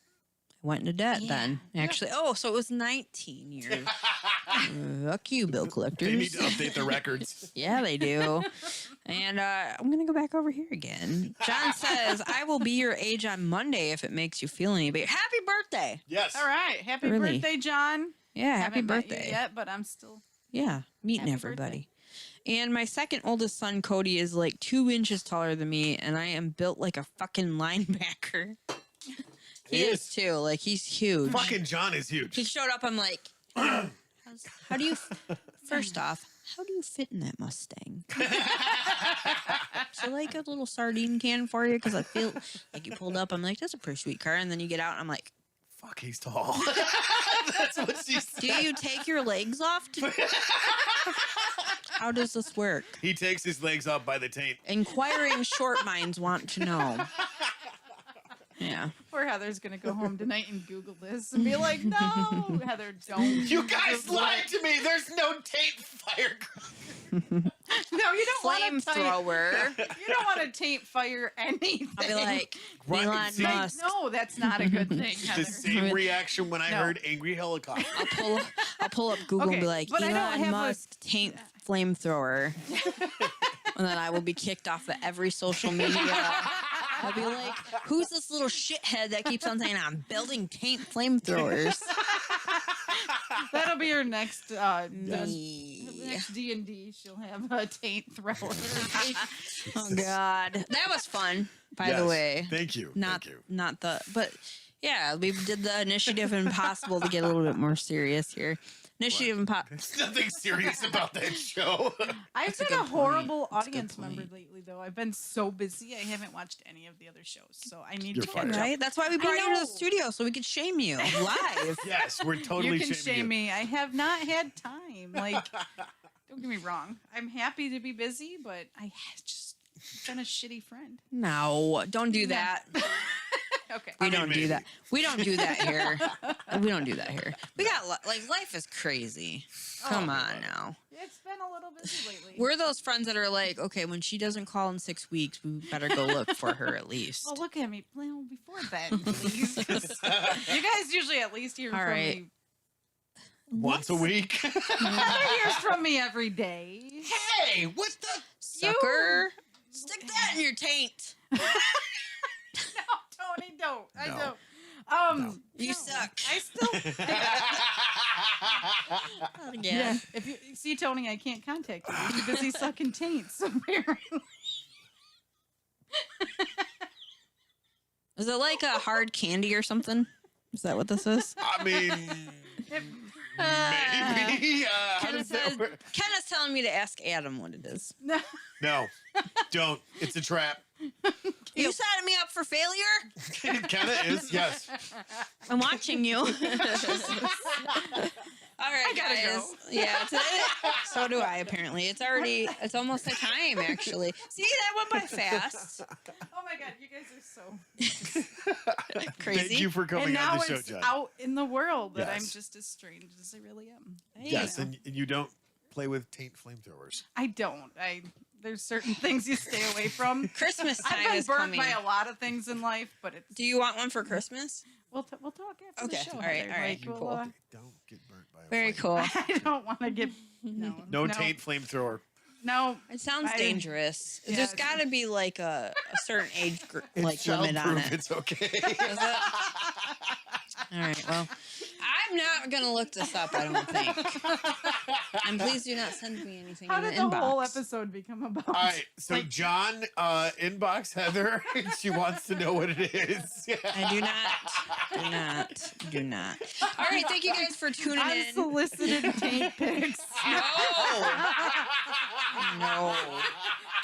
I went into debt then. Actually, oh, so it was 19 years. Fuck you, bill collectors. They need to update the records. Yeah, they do. And I'm going to go back over here again. John says, I will be your age on Monday if it makes you feel any better. Happy birthday. Yes. all right, happy Really? birthday, John. Yeah, happy Haven't met you birthday. yet, but I'm still. Yeah, meeting Happy everybody. And my second oldest son, Cody, is like 2 inches taller than me, and I am built like a fucking linebacker. He is too. Like, he's huge. Fucking John is huge. He showed up. I'm like, how do you? First off, how do you fit in that Mustang? So like a little sardine can for you because I feel like you pulled up. I'm like, that's a pretty sweet car, and then you get out, and I'm like, Fuck, he's tall. That's what she said. do you take your legs off? How does this work? He takes his legs up by the taint. Inquiring short minds want to know. Yeah. Poor Heather's gonna go home tonight and Google this and be like, "No, Heather, don't." You guys Google lied it." to me. There's no taint fire. No, you don't want to taint. Flamethrower. You don't want to taint fire anything. I'll be like, Right, Elon see? Musk. no, that's not a good thing, The Heather. same reaction when I No. heard angry helicopter. I'll pull up Google and Okay, be like, but I don't Elon have a- Musk taint flamethrower. And then I will be kicked off of every social media. I'll be like, who's this little shithead that keeps on saying I'm building taint flamethrowers? That'll be your next Me. next D&D. She'll have a taint thrower. Oh God, that was fun. By the Yes. way, Thank you. not Thank you. not the, but yeah, we did the initiative impossible to get a little bit more serious here. Initiative impossible. There's nothing serious about that show. I've That's a been a good horrible point. That's a good audience member point. lately, though. I've been so busy, I haven't watched any of the other shows, so I need You're to fired. catch up. Right? That's why we brought you to know. the studio so we could shame you live. Yes, we're totally You can shaming shame you. me. I have not had time. Like, don't get me wrong. I'm happy to be busy, but I just been a shitty friend. No, don't do that. Okay. We I mean, don't maybe. do that. We don't do that here. We don't do that here. We got like life is crazy. Come Oh. on now. It's been a little busy lately. We're those friends that are like, okay, when she doesn't call in 6 weeks, we better go look for her at least. Well, look at me. Well, before then, please. 'cause you guys usually at least hear All from right. me. Once a week. Heather hears from me every day. Hey, what the? Sucker, stick that in your taint. Tony, don't. I No. don't. You no, suck. I still. Yeah. If you see Tony, I can't contact you. He's too busy sucking taints. Apparently. Is it like a hard candy or something? Is that what this is? I mean, maybe. How does that work? Kenna's telling me to ask Adam what it is. No. No, don't. It's a trap. You setting me up for failure? Kenna is, yes. I'm watching you. All right, I gotta guys. go. Yeah, so do I. Apparently, it's almost the time. Actually, see that went by fast. Oh my god, you guys are so. Crazy. Thank you for And coming now on the show, it's Jen. out in the world that I'm Yes. just as strange as I really am. Yes, know. and you don't play with taint flamethrowers. I don't. There's certain things you stay away from. Christmas I've time been is burnt coming. by a lot of things in life, but it's. Do you want one for Christmas? We'll talk after Okay, the show. all right, Heather. all right, Like, cool. we'll, Don't get burnt by a Very flame. cool. I don't want to get No taint flamethrower. No, It sounds I- dangerous. Yeah, There's it's- got to be like a certain age group, It's like limit on childproof. it. It's okay. Is it? All right. Well, I'm not gonna look this up. I don't think. And please do not send me anything how in the did the inbox. whole episode become about? All right, so Like- John, inbox Heather. She wants to know what it is. I do not. All right. Thank you guys for tuning in. Unsolicited taint pics. No.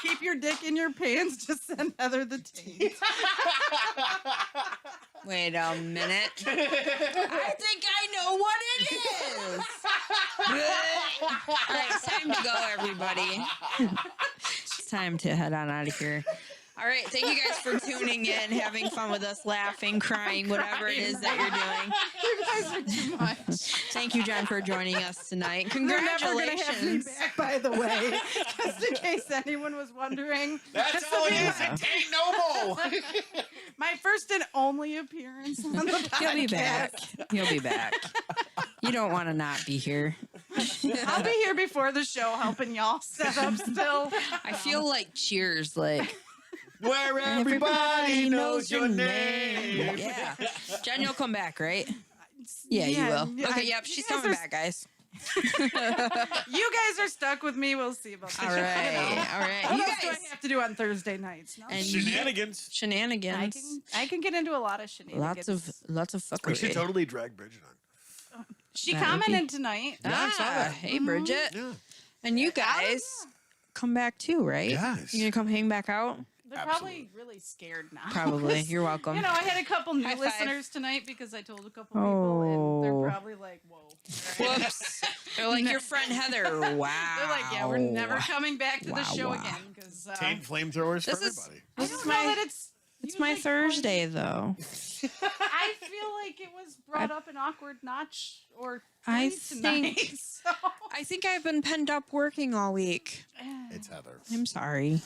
Keep your dick in your pants. Just send Heather the taint. Wait a minute. I think I know what it is. All right, it's time to go, everybody. It's time to head on out of here. All right, thank you guys for tuning in, having fun with us, laughing, crying, whatever it is that you're doing. You guys are too much. Thank you, Jen, for joining us tonight. They're never gonna have me Congratulations. back, by the way, just in case anyone was wondering. That's all it is. It ain't no more. My first and only appearance on the podcast. He'll be back. He'll be back. You don't want to not be here. I'll be here before the show helping y'all set up still. I feel like Cheers, like Where everybody knows your name. Yeah. Jen, you'll come back, right? Yeah, you will. Okay, yep, she's coming back, guys. You guys are stuck with me. We'll see about that. All right, all right. What You else do I guys, have to do on Thursday nights? No? and Shenanigans. shenanigans. I can get into a lot of shenanigans. Lots of We should fuckery. totally drag Bridget on. She That would be- commented tonight. Yeah, I saw that. Hey, Bridget, Yeah. and you guys come back too, right? Yes. You gonna come hang back out? They're probably really scared now. Probably. You're welcome. You know, I had a couple new High five. listeners tonight because I told a couple people, and they're Oh. probably like, "Whoa." Right? Whoops. They're like your friend Heather. Wow. They're like, "Yeah, we're never coming back to the Wow, show wow. again." Because Taint flamethrowers for This is- everybody. I This don't is know my that it's. it's my like, Thursday though. I feel like it was brought up an awkward notch or I three tonight. think- So, I think I've been penned up working all week. It's Heather. I'm sorry.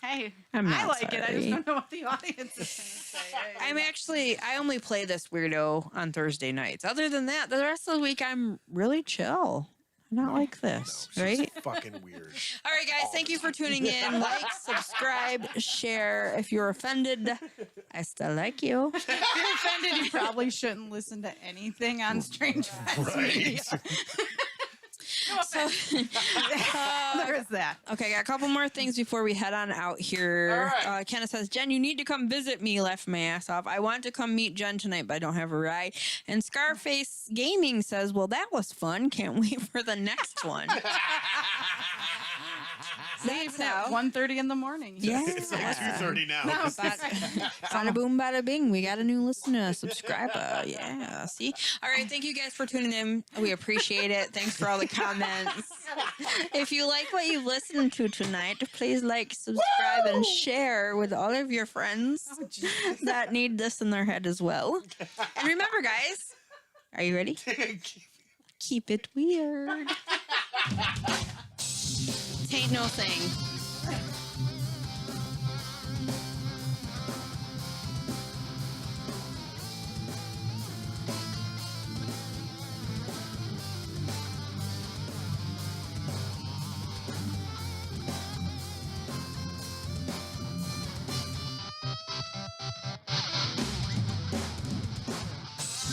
hey, I'm I not like it. I just sorry. don't know what the audience is going to say. I only play this weirdo on Thursday nights. Other than that, the rest of the week I'm really chill. I'm not like this, She's right? fucking weird. All right, guys, thank you for tuning in. Like, subscribe, share. If you're offended, I still like you. If you're offended, you probably shouldn't listen to anything on Strange Friends Media. No So, there is that. okay, got a couple more things before we head on out here. All right. Kenneth says, Jen, you need to come visit me. Left my ass off. I want to come meet Jen tonight, but I don't have a ride. And Scarface Gaming says, well, that was fun. Can't wait for the next one. That's At how. 1:30 in the morning. Yeah. It's like 2:30 now. No. Bada boom, bada bing. We got a new listener, subscriber. Yeah. See? All right. Thank you guys for tuning in. We appreciate it. Thanks for all the comments. If you like what you listened to tonight, please like, subscribe, and share with all of your friends Oh, Jesus. that need this in their head as well. And remember, guys, are you ready? Keep it weird. Tain't no thing.